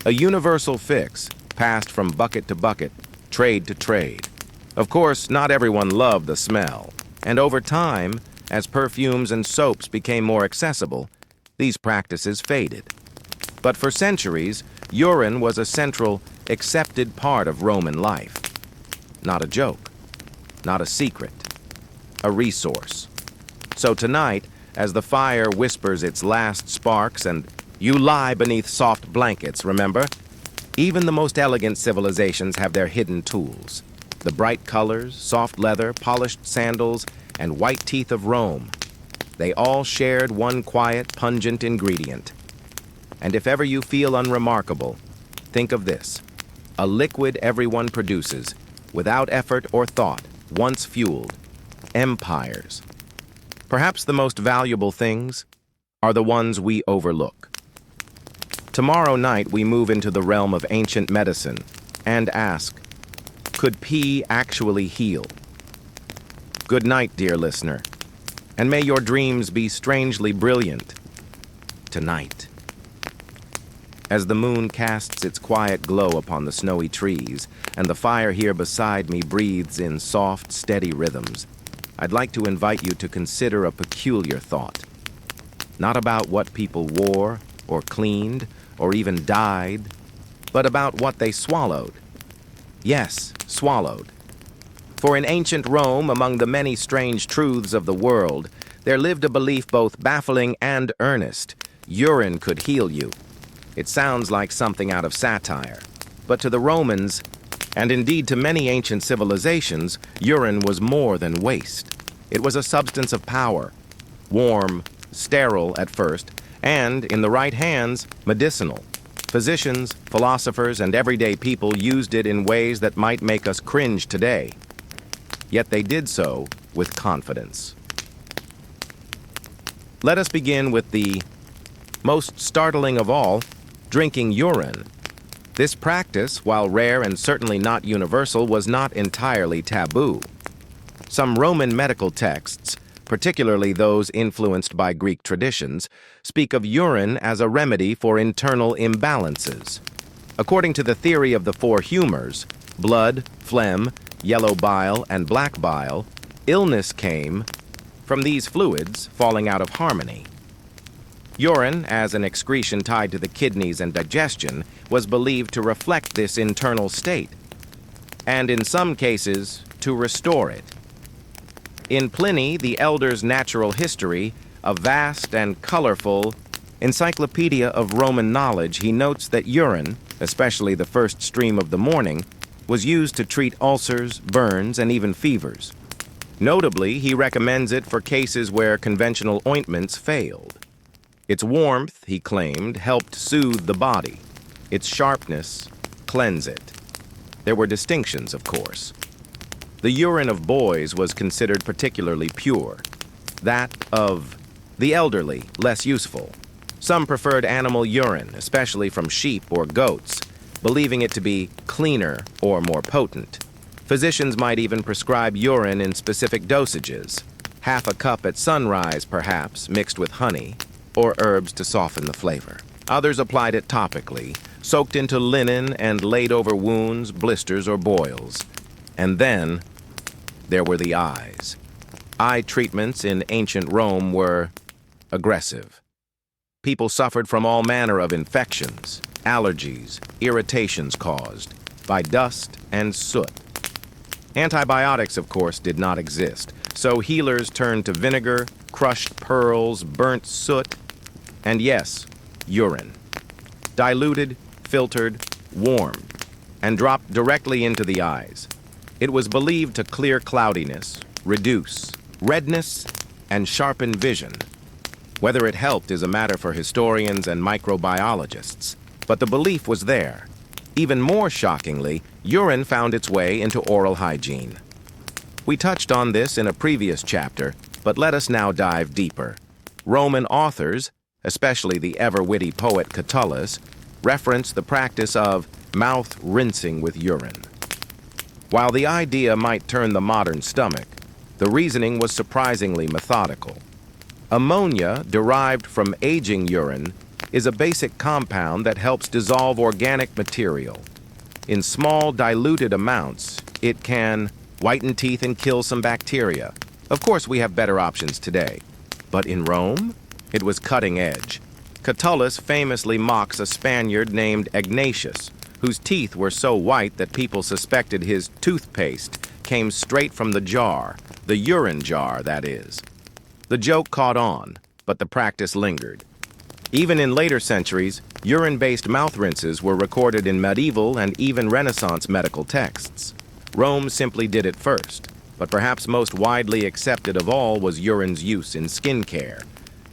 A universal fix, passed from bucket to bucket, trade to trade. Of course, not everyone loved the smell. And over time, as perfumes and soaps became more accessible, these practices faded. But for centuries, urine was a central, accepted part of Roman life. Not a joke, not a secret, a resource. So tonight, as the fire whispers its last sparks and you lie beneath soft blankets, remember? Even the most elegant civilizations have their hidden tools. The bright colors, soft leather, polished sandals, and white teeth of Rome. They all shared one quiet, pungent ingredient. And if ever you feel unremarkable, think of this. A liquid everyone produces, without effort or thought, once fueled. Empires. Perhaps the most valuable things are the ones we overlook. Tomorrow night we move into the realm of ancient medicine and ask, could pee actually heal? Good night, dear listener, and may your dreams be strangely brilliant tonight. As the moon casts its quiet glow upon the snowy trees, and the fire here beside me breathes in soft, steady rhythms, I'd like to invite you to consider a peculiar thought. Not about what people wore, or cleaned, or even dyed, but about what they swallowed. Yes, swallowed. For in ancient Rome, among the many strange truths of the world, there lived a belief both baffling and earnest. Urine could heal you. It sounds like something out of satire. But to the Romans, and indeed to many ancient civilizations, urine was more than waste. It was a substance of power, warm, sterile at first, and, in the right hands, medicinal. Physicians, philosophers, and everyday people used it in ways that might make us cringe today. yet they did so with confidence. Let us begin with the most startling of all, drinking urine. This practice, while rare and certainly not universal, was not entirely taboo. Some Roman medical texts, particularly those influenced by Greek traditions, speak of urine as a remedy for internal imbalances. According to the theory of the four humors, blood, phlegm, yellow bile, and black bile, illness came from these fluids falling out of harmony. Urine, as an excretion tied to the kidneys and digestion, was believed to reflect this internal state, and in some cases, to restore it. In Pliny the Elder's Natural History, a vast and colorful encyclopedia of Roman knowledge, he notes that urine, especially the first stream of the morning, was used to treat ulcers, burns, and even fevers. Notably, he recommends it for cases where conventional ointments failed. Its warmth, he claimed, helped soothe the body. Its sharpness, cleanse it. There were distinctions, of course. The urine of boys was considered particularly pure. That of the elderly, less useful. Some preferred animal urine, especially from sheep or goats, believing it to be cleaner or more potent. Physicians might even prescribe urine in specific dosages, half a cup at sunrise, perhaps, mixed with honey, or herbs to soften the flavor. Others applied it topically, soaked into linen and laid over wounds, blisters, or boils. And then there were the eyes. Eye treatments in ancient Rome were aggressive. People suffered from all manner of infections, allergies, irritations caused by dust and soot. Antibiotics, of course, did not exist, so healers turned to vinegar, crushed pearls, burnt soot, and yes, urine. Diluted, filtered, warmed, and dropped directly into the eyes. It was believed to clear cloudiness, reduce redness, and sharpen vision. Whether it helped is a matter for historians and microbiologists, but the belief was there. Even more shockingly, urine found its way into oral hygiene. We touched on this in a previous chapter, but let us now dive deeper. Roman authors, especially the ever-witty poet Catullus, reference the practice of mouth rinsing with urine. While the idea might turn the modern stomach, the reasoning was surprisingly methodical. Ammonia, derived from aging urine, is a basic compound that helps dissolve organic material. In small, diluted amounts, it can whiten teeth and kill some bacteria. Of course, we have better options today. But in Rome, it was cutting edge. Catullus famously mocks a Spaniard named Ignatius, whose teeth were so white that people suspected his toothpaste came straight from the jar, the urine jar, that is. The joke caught on, but the practice lingered. Even in later centuries, urine-based mouth rinses were recorded in medieval and even Renaissance medical texts. Rome simply did it first, but perhaps most widely accepted of all was urine's use in skincare.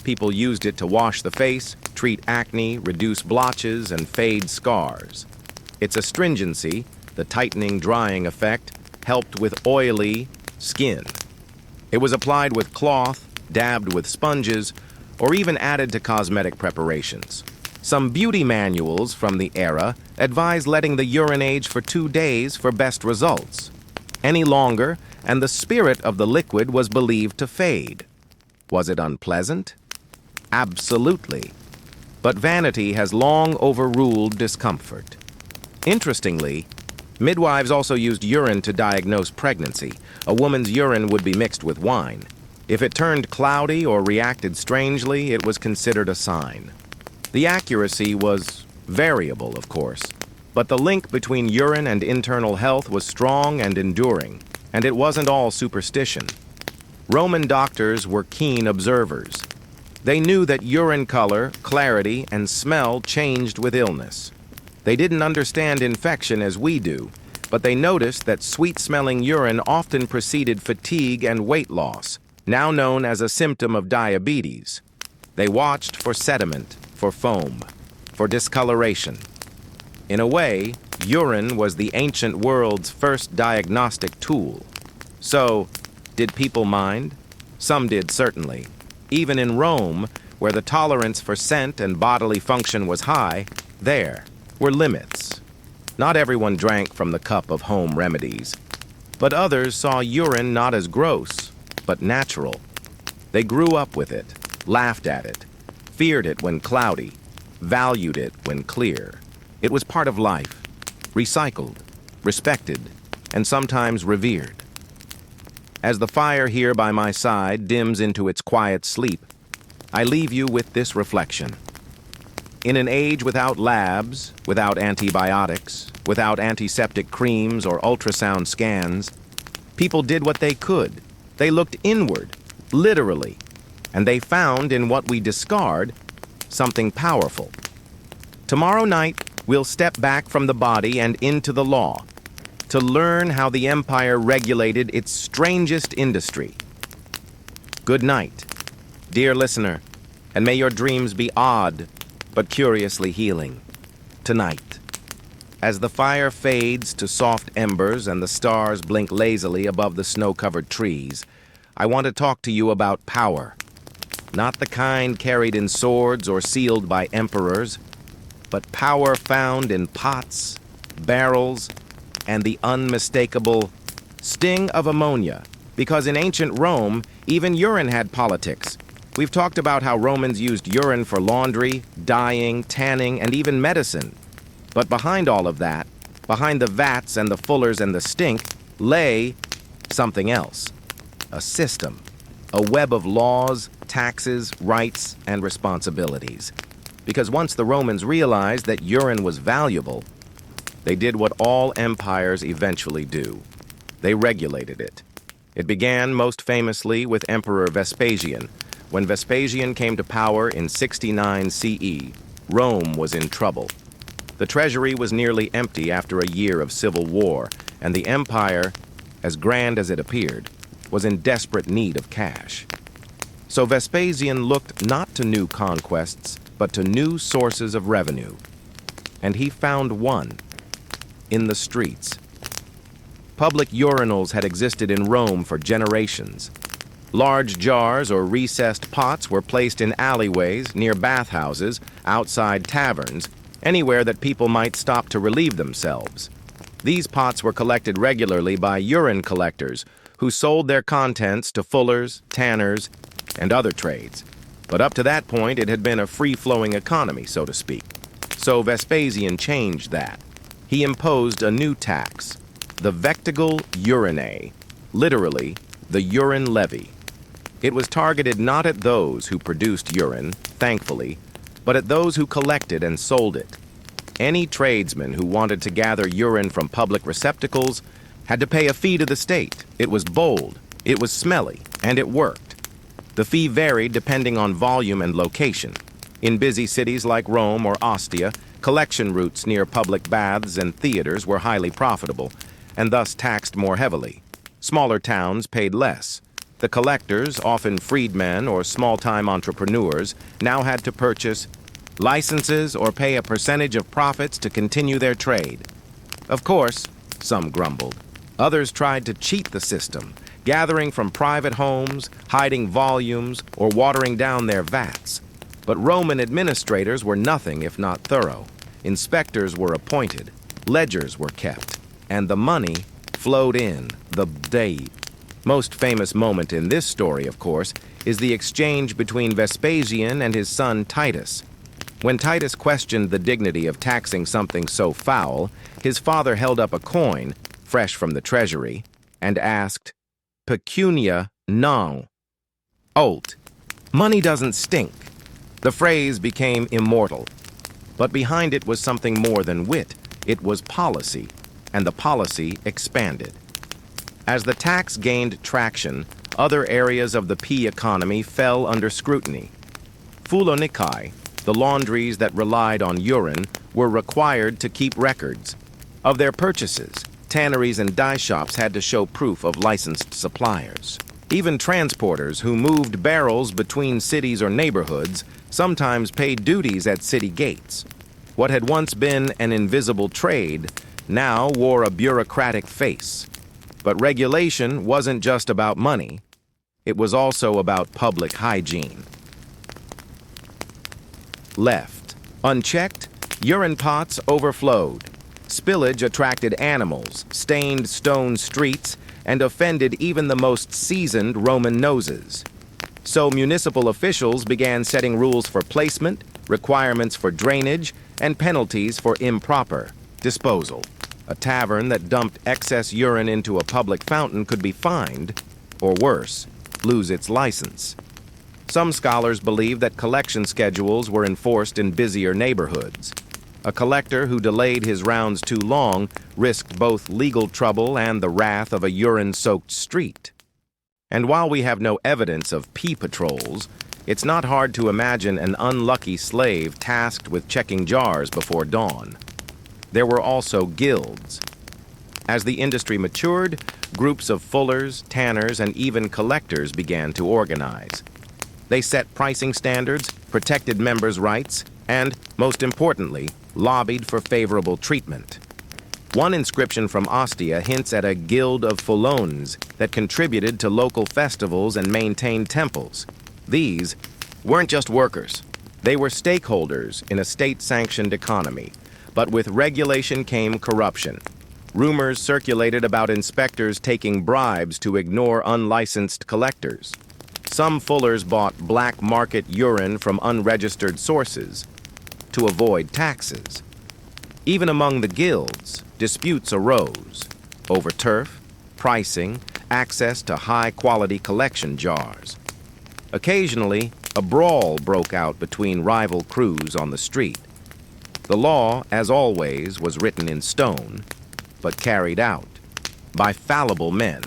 People used it to wash the face, treat acne, reduce blotches, and fade scars. Its astringency, the tightening, drying effect, helped with oily skin. It was applied with cloth, dabbed with sponges, or even added to cosmetic preparations. Some beauty manuals from the era advise letting the urine age for 2 days for best results. Any longer, and the spirit of the liquid was believed to fade. Was it unpleasant? Absolutely. But vanity has long overruled discomfort. Interestingly, midwives also used urine to diagnose pregnancy. A woman's urine would be mixed with wine. If it turned cloudy or reacted strangely, it was considered a sign. The accuracy was variable, of course, but the link between urine and internal health was strong and enduring, and it wasn't all superstition. Roman doctors were keen observers. They knew that urine color, clarity, and smell changed with illness. They didn't understand infection as we do, but they noticed that sweet-smelling urine often preceded fatigue and weight loss, now known as a symptom of diabetes. They watched for sediment, for foam, for discoloration. In a way, urine was the ancient world's first diagnostic tool. So, did people mind? Some did, certainly. Even in Rome, where the tolerance for scent and bodily function was high, there were limits. Not everyone drank from the cup of home remedies, but others saw urine not as gross, but natural. They grew up with it, laughed at it, feared it when cloudy, valued it when clear. It was part of life, recycled, respected, and sometimes revered. As the fire here by my side dims into its quiet sleep, I leave you with this reflection. In an age without labs, without antibiotics, without antiseptic creams or ultrasound scans, people did what they could. They looked inward, literally, and they found in what we discard something powerful. Tomorrow night, we'll step back from the body and into the law to learn how the empire regulated its strangest industry. Good night, dear listener, and may your dreams be odd but curiously healing. Tonight, as the fire fades to soft embers and the stars blink lazily above the snow-covered trees, I want to talk to you about power. Not the kind carried in swords or sealed by emperors, but power found in pots, barrels, and the unmistakable sting of ammonia. Because in ancient Rome, even urine had politics. We've talked about how Romans used urine for laundry, dyeing, tanning, and even medicine. But behind all of that, behind the vats and the fullers and the stink, lay something else. A system. A web of laws, taxes, rights, and responsibilities. Because once the Romans realized that urine was valuable, they did what all empires eventually do. They regulated it. It began most famously with Emperor Vespasian. When Vespasian came to power in 69 CE, Rome was in trouble. The treasury was nearly empty after a year of civil war, and the empire, as grand as it appeared, was in desperate need of cash. So Vespasian looked not to new conquests, but to new sources of revenue. And he found one in the streets. Public urinals had existed in Rome for generations. Large jars or recessed pots were placed in alleyways, near bathhouses, outside taverns, anywhere that people might stop to relieve themselves. These pots were collected regularly by urine collectors, who sold their contents to fullers, tanners, and other trades. But up to that point, it had been a free-flowing economy, so to speak. So Vespasian changed that. He imposed a new tax, the vectigal urinae, literally, the urine levy. It was targeted not at those who produced urine, thankfully, but at those who collected and sold it. Any tradesman who wanted to gather urine from public receptacles had to pay a fee to the state. It was bold, it was smelly, and it worked. The fee varied depending on volume and location. In busy cities like Rome or Ostia, collection routes near public baths and theaters were highly profitable, and thus taxed more heavily. Smaller towns paid less. The collectors, often freedmen or small-time entrepreneurs, now had to purchase licenses or pay a percentage of profits to continue their trade. Of course, some grumbled. Others tried to cheat the system, gathering from private homes, hiding volumes, or watering down their vats. But Roman administrators were nothing if not thorough. Inspectors were appointed, ledgers were kept, and the money flowed in, the dei. Most famous moment in this story, of course, is the exchange between Vespasian and his son Titus. When Titus questioned the dignity of taxing something so foul, his father held up a coin, fresh from the treasury, and asked, "Pecunia non." Olt. Money doesn't stink. The phrase became immortal. But behind it was something more than wit. It was policy, and the policy expanded. As the tax gained traction, other areas of the pea economy fell under scrutiny. Foulonicae, the laundries that relied on urine, were required to keep records. Of their purchases, tanneries and dye shops had to show proof of licensed suppliers. Even transporters who moved barrels between cities or neighborhoods sometimes paid duties at city gates. What had once been an invisible trade now wore a bureaucratic face. But regulation wasn't just about money. It was also about public hygiene. Left unchecked, urine pots overflowed. Spillage attracted animals, stained stone streets, and offended even the most seasoned Roman noses. So municipal officials began setting rules for placement, requirements for drainage, and penalties for improper disposal. A tavern that dumped excess urine into a public fountain could be fined, or worse, lose its license. Some scholars believe that collection schedules were enforced in busier neighborhoods. A collector who delayed his rounds too long risked both legal trouble and the wrath of a urine-soaked street. And while we have no evidence of pee patrols, it's not hard to imagine an unlucky slave tasked with checking jars before dawn. There were also guilds. As the industry matured, groups of fullers, tanners, and even collectors began to organize. They set pricing standards, protected members' rights, and, most importantly, lobbied for favorable treatment. One inscription from Ostia hints at a guild of fullones that contributed to local festivals and maintained temples. These weren't just workers. They were stakeholders in a state-sanctioned economy. But with regulation came corruption. Rumors circulated about inspectors taking bribes to ignore unlicensed collectors. Some fullers bought black market urine from unregistered sources to avoid taxes. Even among the guilds, disputes arose over turf, pricing, access to high-quality collection jars. Occasionally, a brawl broke out between rival crews on the street. The law, as always, was written in stone, but carried out by fallible men.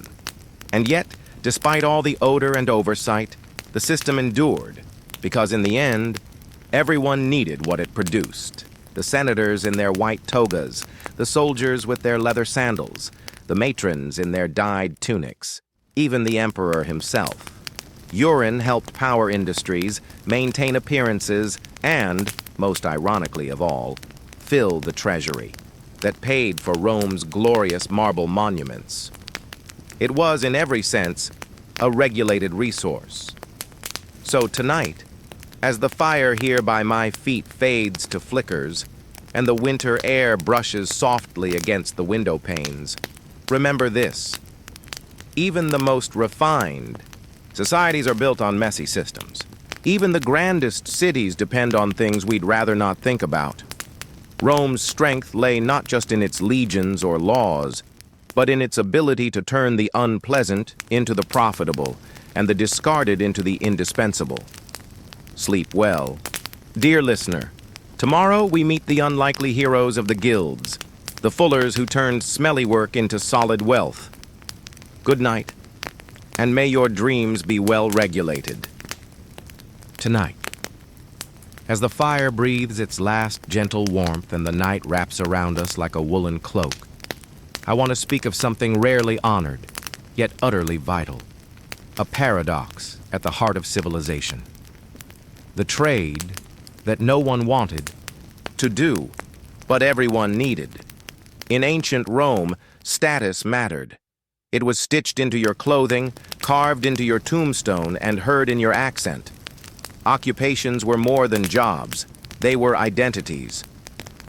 And yet, despite all the odor and oversight, the system endured, because in the end, everyone needed what it produced. The senators in their white togas, the soldiers with their leather sandals, the matrons in their dyed tunics, even the emperor himself. Urine helped power industries maintain appearances and, most ironically of all, fill the treasury that paid for Rome's glorious marble monuments. It was, in every sense, a regulated resource. So tonight, as the fire here by my feet fades to flickers, and the winter air brushes softly against the window panes, remember this. Even the most refined societies are built on messy systems. Even the grandest cities depend on things we'd rather not think about. Rome's strength lay not just in its legions or laws, but in its ability to turn the unpleasant into the profitable and the discarded into the indispensable. Sleep well. Dear listener, tomorrow we meet the unlikely heroes of the guilds, the fullers who turned smelly work into solid wealth. Good night, and may your dreams be well regulated. Tonight, as the fire breathes its last gentle warmth and the night wraps around us like a woolen cloak, I want to speak of something rarely honored, yet utterly vital. A paradox at the heart of civilization. The trade that no one wanted to do, but everyone needed. In ancient Rome, status mattered. It was stitched into your clothing, carved into your tombstone, and heard in your accent. Occupations were more than jobs. They were identities.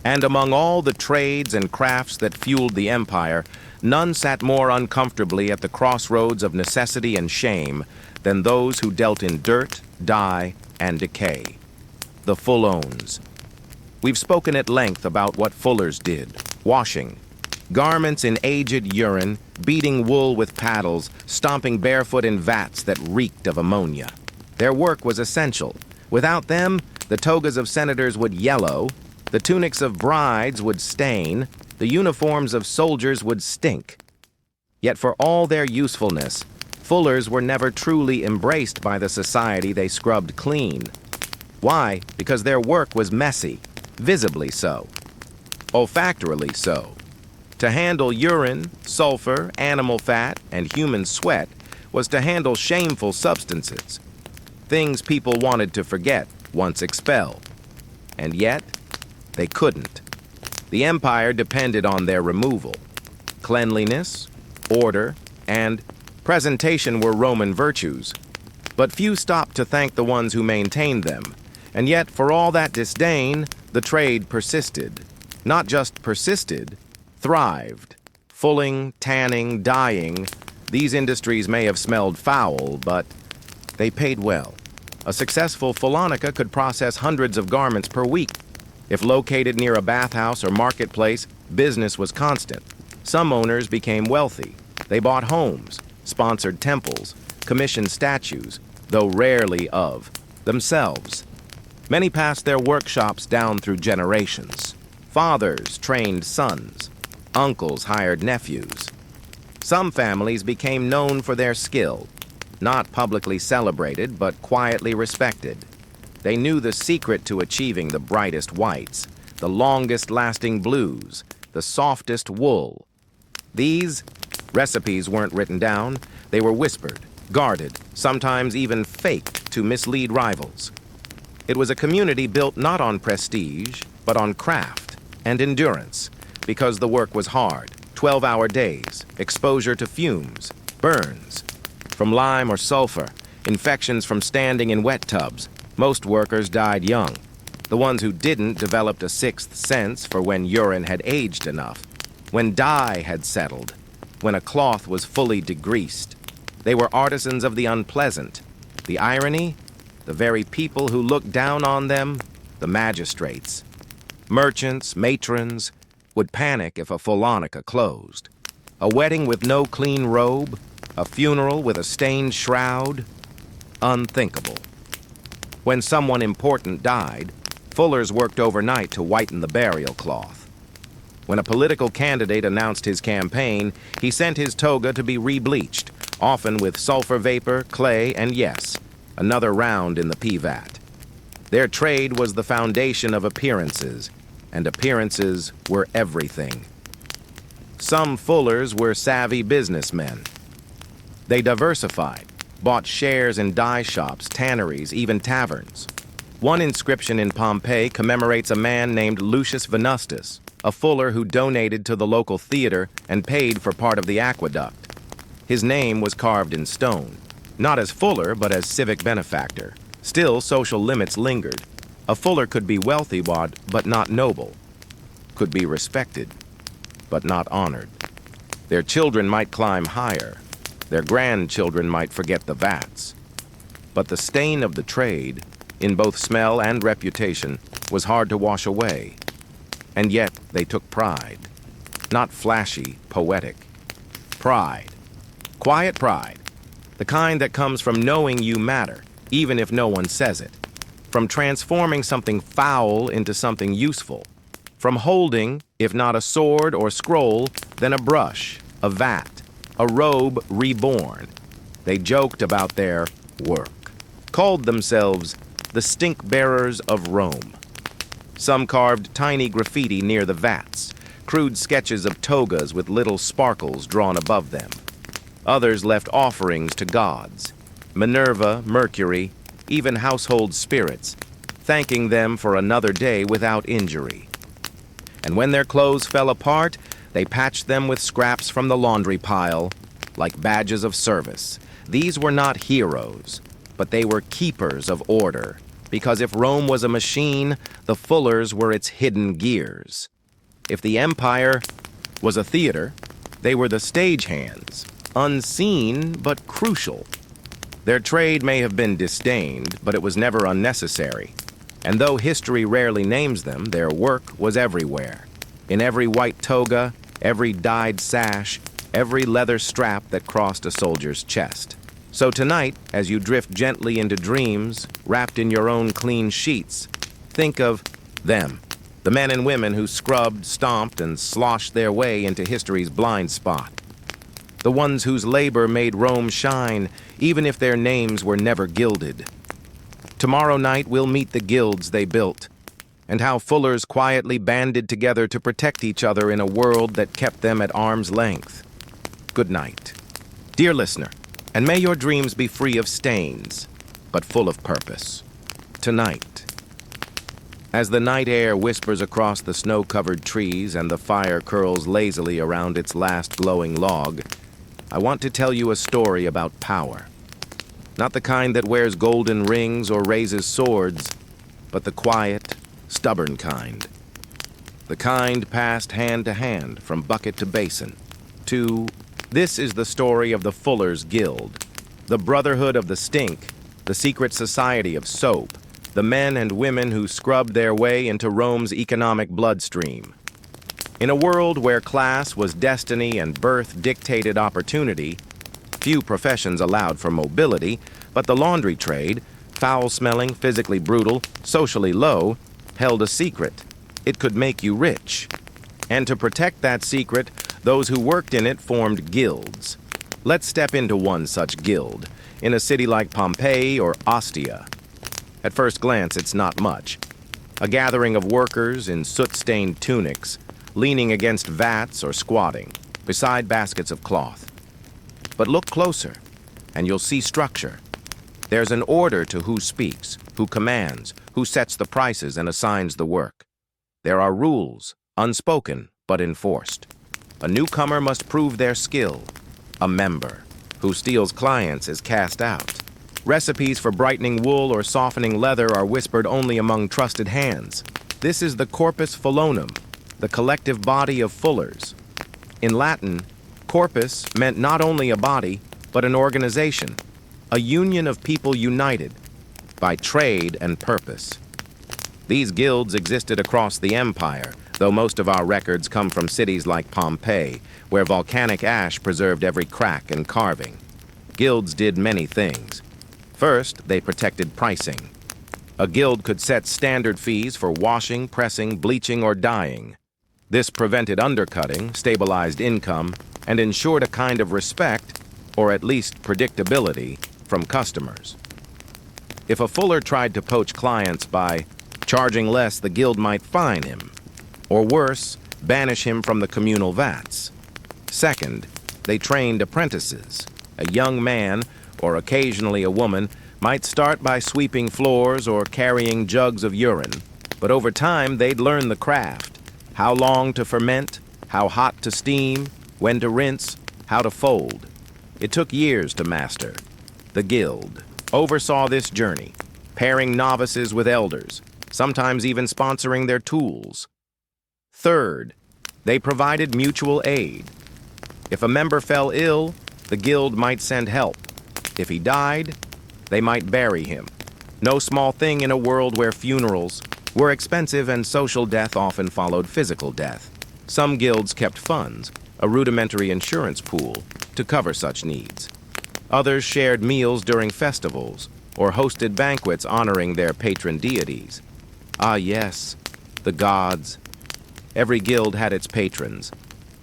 And among all the trades and crafts that fueled the empire, none sat more uncomfortably at the crossroads of necessity and shame than those who dealt in dirt, dye, and decay. The fullones. We've spoken at length about what fullers did. Washing. Garments in aged urine, beating wool with paddles, stomping barefoot in vats that reeked of ammonia. Their work was essential. Without them, the togas of senators would yellow, the tunics of brides would stain, the uniforms of soldiers would stink. Yet for all their usefulness, fullers were never truly embraced by the society they scrubbed clean. Why? Because their work was messy, visibly so, olfactorily so. To handle urine, sulfur, animal fat, and human sweat was to handle shameful substances, things people wanted to forget once expelled. And yet, they couldn't. The empire depended on their removal. Cleanliness, order, and presentation were Roman virtues. But few stopped to thank the ones who maintained them, and yet, for all that disdain, the trade persisted. Not just persisted, thrived. Fulling, tanning, dyeing, these industries may have smelled foul, but they paid well. A successful Fullonica could process hundreds of garments per week. If located near a bathhouse or marketplace, business was constant. Some owners became wealthy. They bought homes, sponsored temples, commissioned statues, though rarely of themselves. Many passed their workshops down through generations. Fathers trained sons. Uncles hired nephews. Some families became known for their skill, not publicly celebrated, but quietly respected. They knew the secret to achieving the brightest whites, the longest-lasting blues, the softest wool. These recipes weren't written down. They were whispered, guarded, sometimes even faked to mislead rivals. It was a community built not on prestige, but on craft and endurance, because the work was hard, 12-hour days, exposure to fumes, burns from lime or sulfur, infections from standing in wet tubs. Most workers died young. The ones who didn't developed a sixth sense for when urine had aged enough, when dye had settled, when a cloth was fully degreased. They were artisans of the unpleasant. The irony? The very people who looked down on them, the magistrates. Merchants, matrons, would panic if a Fullonica closed. A wedding with no clean robe, a funeral with a stained shroud, unthinkable. When someone important died, fullers worked overnight to whiten the burial cloth. When a political candidate announced his campaign, he sent his toga to be rebleached, often with sulfur vapor, clay, and yes, another round in the pee-vat. Their trade was the foundation of appearances, and appearances were everything. Some fullers were savvy businessmen. They diversified, bought shares in dye shops, tanneries, even taverns. One inscription in Pompeii commemorates a man named Lucius Venustus, a fuller who donated to the local theater and paid for part of the aqueduct. His name was carved in stone, not as fuller, but as civic benefactor. Still, social limits lingered. A fuller could be wealthy, but not noble, could be respected, but not honored. Their children might climb higher. Their grandchildren might forget the vats. But the stain of the trade, in both smell and reputation, was hard to wash away. And yet they took pride. Not flashy, poetic. Pride. Quiet pride. The kind that comes from knowing you matter, even if no one says it. From transforming something foul into something useful. From holding, if not a sword or scroll, then a brush, a vat, a robe reborn. They joked about their work, called themselves the stink-bearers of Rome. Some carved tiny graffiti near the vats, crude sketches of togas with little sparkles drawn above them. Others left offerings to gods, Minerva, Mercury, even household spirits, thanking them for another day without injury. And when their clothes fell apart, they patched them with scraps from the laundry pile, like badges of service. These were not heroes, but they were keepers of order, because if Rome was a machine, the fullers were its hidden gears. If the empire was a theater, they were the stagehands, unseen but crucial. Their trade may have been disdained, but it was never unnecessary. And though history rarely names them, their work was everywhere. In every white toga, every dyed sash, every leather strap that crossed a soldier's chest. So tonight, as you drift gently into dreams, wrapped in your own clean sheets, think of them, the men and women who scrubbed, stomped, and sloshed their way into history's blind spot. The ones whose labor made Rome shine, even if their names were never gilded. Tomorrow night we'll meet the guilds they built, and how fullers quietly banded together to protect each other in a world that kept them at arm's length. Good night. Dear listener, and may your dreams be free of stains, but full of purpose. Tonight. As the night air whispers across the snow-covered trees and the fire curls lazily around its last glowing log, I want to tell you a story about power. Not the kind that wears golden rings or raises swords, but the quiet, stubborn kind. The kind passed hand to hand, from bucket to basin. This is the story of the Fuller's Guild, the Brotherhood of the Stink, the secret society of soap, the men and women who scrubbed their way into Rome's economic bloodstream. In a world where class was destiny and birth dictated opportunity, few professions allowed for mobility, but the laundry trade, foul-smelling, physically brutal, socially low, held a secret. It could make you rich. And to protect that secret, those who worked in it formed guilds. Let's step into one such guild, in a city like Pompeii or Ostia. At first glance, it's not much. A gathering of workers in soot-stained tunics, leaning against vats or squatting, beside baskets of cloth. But look closer, and you'll see structure. There's an order to who speaks, who commands, who sets the prices and assigns the work. There are rules, unspoken but enforced. A newcomer must prove their skill. A member who steals clients is cast out. Recipes for brightening wool or softening leather are whispered only among trusted hands. This is the corpus fullonum, the collective body of fullers. In Latin, corpus meant not only a body, but an organization, a union of people united by trade and purpose. These guilds existed across the empire, though most of our records come from cities like Pompeii, where volcanic ash preserved every crack and carving. Guilds did many things. First, they protected pricing. A guild could set standard fees for washing, pressing, bleaching, or dyeing. This prevented undercutting, stabilized income, and ensured a kind of respect, or at least predictability, from customers. If a fuller tried to poach clients by charging less, the guild might fine him, or worse, banish him from the communal vats. Second, they trained apprentices. A young man, or occasionally a woman, might start by sweeping floors or carrying jugs of urine, but over time they'd learn the craft: how long to ferment, how hot to steam, when to rinse, how to fold. It took years to master. The guild oversaw this journey, pairing novices with elders, sometimes even sponsoring their tools. Third, they provided mutual aid. If a member fell ill, the guild might send help. If he died, they might bury him. No small thing in a world where funerals were expensive and social death often followed physical death. Some guilds kept funds, a rudimentary insurance pool, to cover such needs. Others shared meals during festivals or hosted banquets honoring their patron deities. Ah yes, the gods. Every guild had its patrons,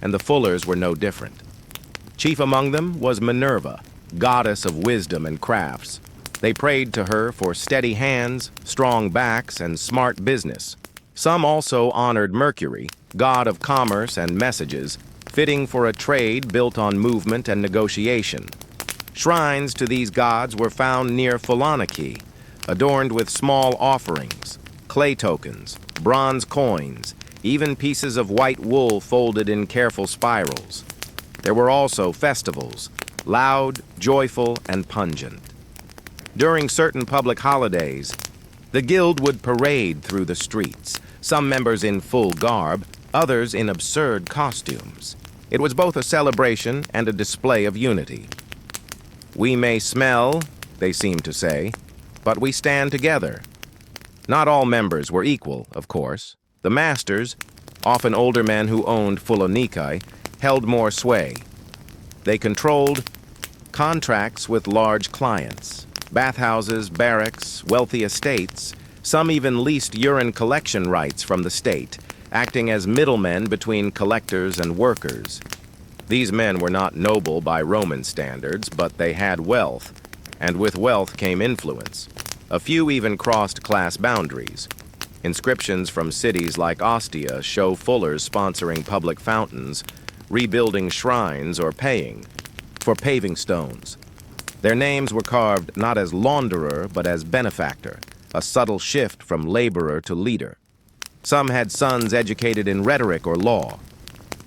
and the Fullers were no different. Chief among them was Minerva, goddess of wisdom and crafts. They prayed to her for steady hands, strong backs, and smart business. Some also honored Mercury, god of commerce and messages, fitting for a trade built on movement and negotiation. Shrines to these gods were found near Pholoniki, adorned with small offerings, clay tokens, bronze coins, even pieces of white wool folded in careful spirals. There were also festivals, loud, joyful, and pungent. During certain public holidays, the guild would parade through the streets, some members in full garb, others in absurd costumes. It was both a celebration and a display of unity. We may smell, they seemed to say, but we stand together. Not all members were equal, of course. The masters, often older men who owned Pholoniki, held more sway. They controlled contracts with large clients, bathhouses, barracks, wealthy estates. Some even leased urine collection rights from the state, acting as middlemen between collectors and workers. These men were not noble by Roman standards, but they had wealth, and with wealth came influence. A few even crossed class boundaries. Inscriptions from cities like Ostia show fullers sponsoring public fountains, rebuilding shrines, or paying for paving stones. Their names were carved not as launderer, but as benefactor, a subtle shift from laborer to leader. Some had sons educated in rhetoric or law.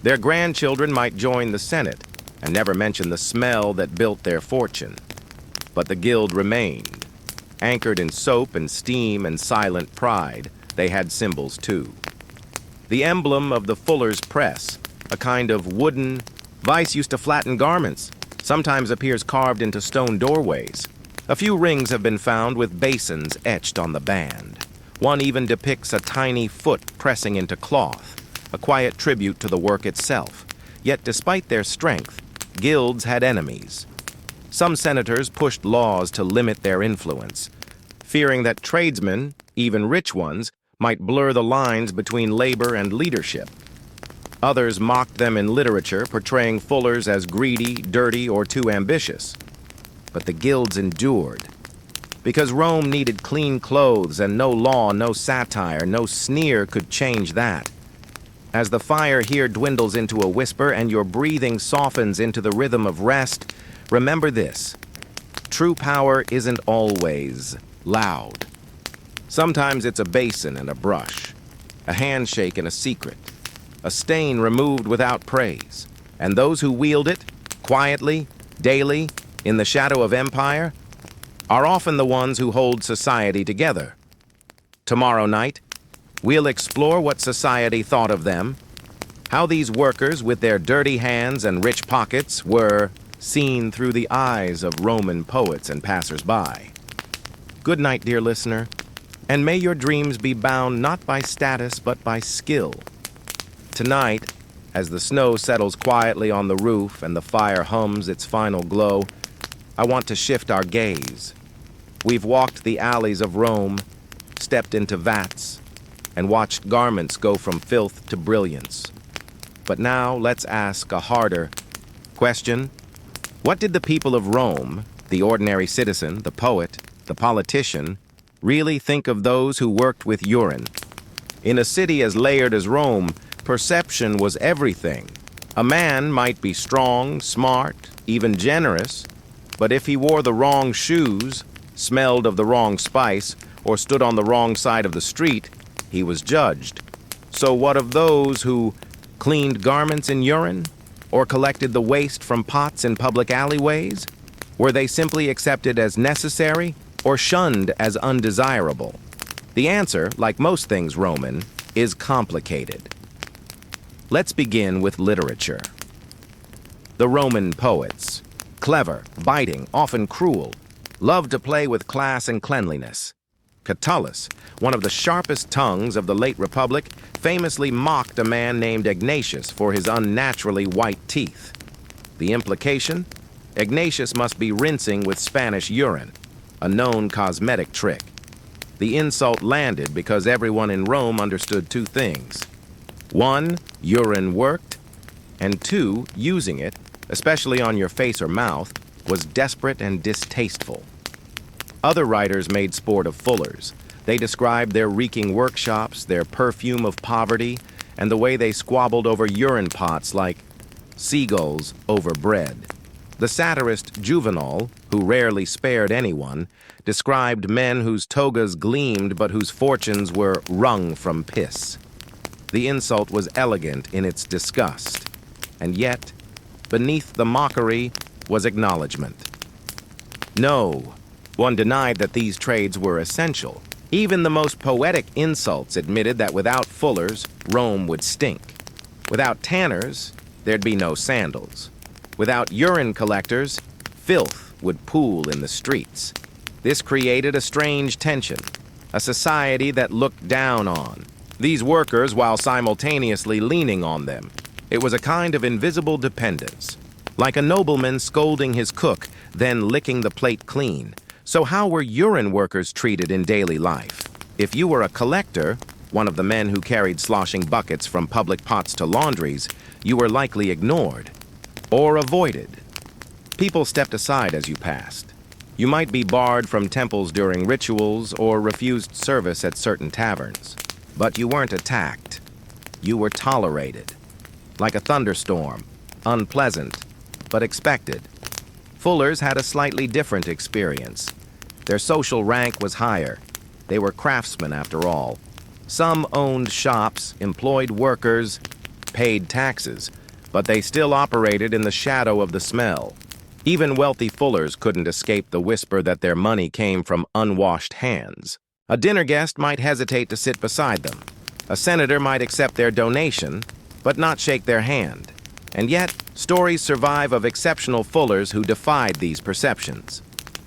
Their grandchildren might join the Senate, and never mention the smell that built their fortune. But the guild remained. Anchored in soap and steam and silent pride, they had symbols too. The emblem of the fuller's press, a kind of wooden vice used to flatten garments, sometimes appears carved into stone doorways. A few rings have been found with basins etched on the band. One even depicts a tiny foot pressing into cloth, a quiet tribute to the work itself. Yet despite their strength, guilds had enemies. Some senators pushed laws to limit their influence, fearing that tradesmen, even rich ones, might blur the lines between labor and leadership. Others mocked them in literature, portraying fullers as greedy, dirty, or too ambitious. But the guilds endured. Because Rome needed clean clothes and no law, no satire, no sneer could change that. As the fire here dwindles into a whisper and your breathing softens into the rhythm of rest, remember this: true power isn't always loud. Sometimes it's a basin and a brush, a handshake and a secret, a stain removed without praise. And those who wield it, quietly, daily, in the shadow of empire, are often the ones who hold society together. Tomorrow night, we'll explore what society thought of them, how these workers with their dirty hands and rich pockets were seen through the eyes of Roman poets and passers-by. Good night, dear listener, and may your dreams be bound not by status but by skill. Tonight, as the snow settles quietly on the roof and the fire hums its final glow, I want to shift our gaze. We've walked the alleys of Rome, stepped into vats, and watched garments go from filth to brilliance. But now let's ask a harder question. What did the people of Rome, the ordinary citizen, the poet, the politician, really think of those who worked with urine? In a city as layered as Rome, perception was everything. A man might be strong, smart, even generous, but if he wore the wrong shoes, smelled of the wrong spice, or stood on the wrong side of the street, he was judged. So what of those who cleaned garments in urine, or collected the waste from pots in public alleyways? Were they simply accepted as necessary, or shunned as undesirable? The answer, like most things Roman, is complicated. Let's begin with literature. The Roman poets, clever, biting, often cruel, loved to play with class and cleanliness. Catullus, one of the sharpest tongues of the late Republic, famously mocked a man named Ignatius for his unnaturally white teeth. The implication? Ignatius must be rinsing with Spanish urine, a known cosmetic trick. The insult landed because everyone in Rome understood two things. One, urine worked, and two, using it, especially on your face or mouth, was desperate and distasteful. Other writers made sport of fullers. They described their reeking workshops, their perfume of poverty, and the way they squabbled over urine pots like seagulls over bread. The satirist Juvenal, who rarely spared anyone, described men whose togas gleamed but whose fortunes were wrung from piss. The insult was elegant in its disgust, and yet, beneath the mockery was acknowledgement. No, one denied that these trades were essential. Even the most poetic insults admitted that without fullers, Rome would stink. Without tanners, there'd be no sandals. Without urine collectors, filth would pool in the streets. This created a strange tension, a society that looked down on these workers while simultaneously leaning on them. It was a kind of invisible dependence, like a nobleman scolding his cook, then licking the plate clean. So how were urine workers treated in daily life? If you were a collector, one of the men who carried sloshing buckets from public pots to laundries, you were likely ignored or avoided. People stepped aside as you passed. You might be barred from temples during rituals or refused service at certain taverns. But you weren't attacked. You were tolerated. Like a thunderstorm, unpleasant, but expected. Fullers had a slightly different experience. Their social rank was higher. They were craftsmen after all. Some owned shops, employed workers, paid taxes, but they still operated in the shadow of the smell. Even wealthy fullers couldn't escape the whisper that their money came from unwashed hands. A dinner guest might hesitate to sit beside them. A senator might accept their donation, but not shake their hand. And yet, stories survive of exceptional fullers who defied these perceptions.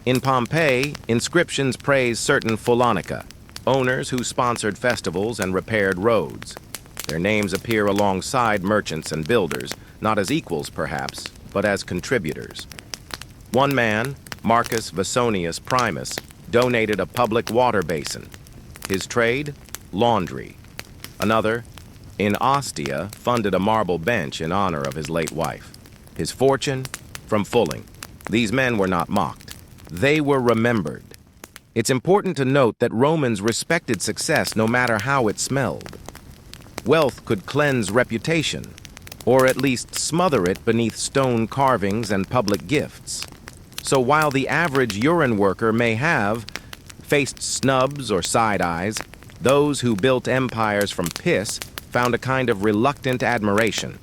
In Pompeii, inscriptions praise certain Fullonica, owners who sponsored festivals and repaired roads. Their names appear alongside merchants and builders, not as equals perhaps, but as contributors. One man, Marcus Vasonius Primus, donated a public water basin. His trade? Laundry. Another, in Ostia, funded a marble bench in honor of his late wife. His fortune? From fulling. These men were not mocked. They were remembered. It's important to note that Romans respected success no matter how it smelled. Wealth could cleanse reputation, or at least smother it beneath stone carvings and public gifts. So while the average urine worker may have faced snubs or side eyes, those who built empires from piss found a kind of reluctant admiration.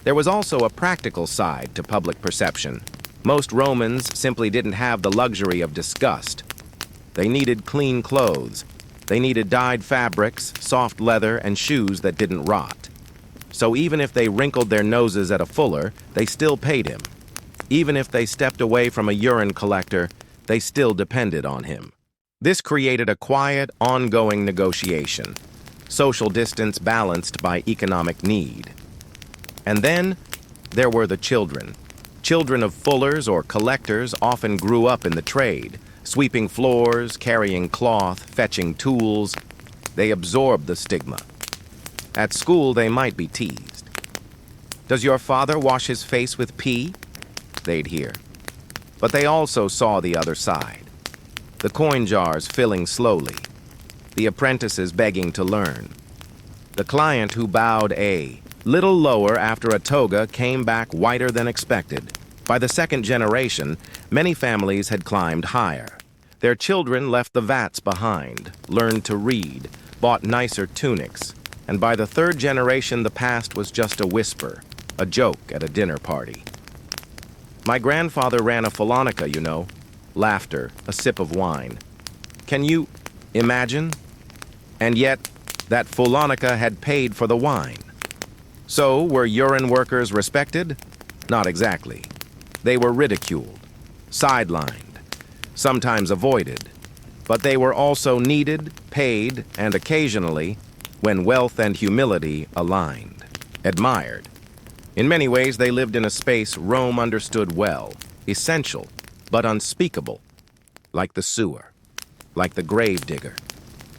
There was also a practical side to public perception. Most Romans simply didn't have the luxury of disgust. They needed clean clothes. They needed dyed fabrics, soft leather, and shoes that didn't rot. So even if they wrinkled their noses at a fuller, they still paid him. Even if they stepped away from a urine collector, they still depended on him. This created a quiet, ongoing negotiation, social distance balanced by economic need. And then there were the children. Children of fullers or collectors often grew up in the trade, sweeping floors, carrying cloth, fetching tools. They absorbed the stigma. At school, they might be teased. "Does your father wash his face with pee?" they'd hear. But they also saw the other side. The coin jars filling slowly. The apprentices begging to learn. The client who bowed a little lower after a toga came back whiter than expected. By the second generation, many families had climbed higher. Their children left the vats behind, learned to read, bought nicer tunics, and by the third generation the past was just a whisper, a joke at a dinner party. My grandfather ran a Fullonica, you know. Laughter, a sip of wine. Can you imagine? And yet, that Fullonica had paid for the wine. So, were urine workers respected? Not exactly. They were ridiculed, sidelined, sometimes avoided. But they were also needed, paid, and occasionally, when wealth and humility aligned, admired. In many ways, they lived in a space Rome understood well, essential, but unspeakable, like the sewer, like the gravedigger,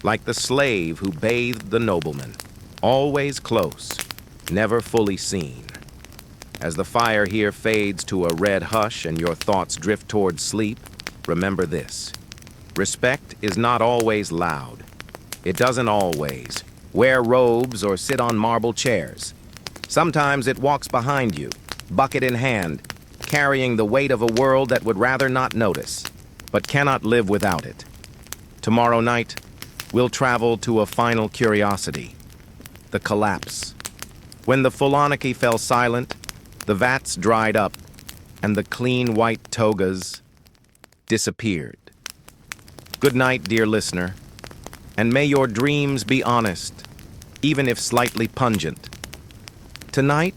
like the slave who bathed the nobleman, always close, never fully seen. As the fire here fades to a red hush and your thoughts drift toward sleep, remember this. Respect is not always loud. It doesn't always wear robes or sit on marble chairs. Sometimes it walks behind you, bucket in hand, carrying the weight of a world that would rather not notice, but cannot live without it. Tomorrow night, we'll travel to a final curiosity, the collapse. When the Fullonica fell silent, the vats dried up, and the clean white togas disappeared. Good night, dear listener, and may your dreams be honest, even if slightly pungent. Tonight,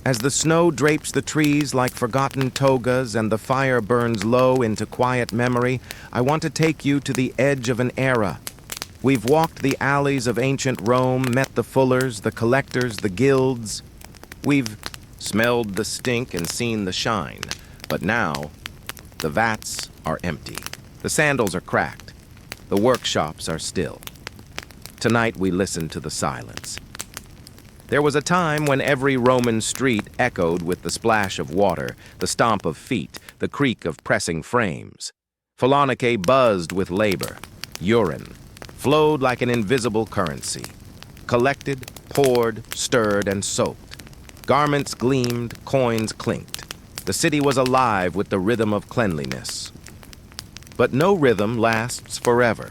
as the snow drapes the trees like forgotten togas and the fire burns low into quiet memory, I want to take you to the edge of an era. We've walked the alleys of ancient Rome, met the fullers, the collectors, the guilds. We've smelled the stink and seen the shine. But now, the vats are empty. The sandals are cracked. The workshops are still. Tonight we listen to the silence. There was a time when every Roman street echoed with the splash of water, the stomp of feet, the creak of pressing frames. Fullonica buzzed with labor. Urine flowed like an invisible currency. Collected, poured, stirred, and soaked. Garments gleamed, coins clinked. The city was alive with the rhythm of cleanliness. But no rhythm lasts forever.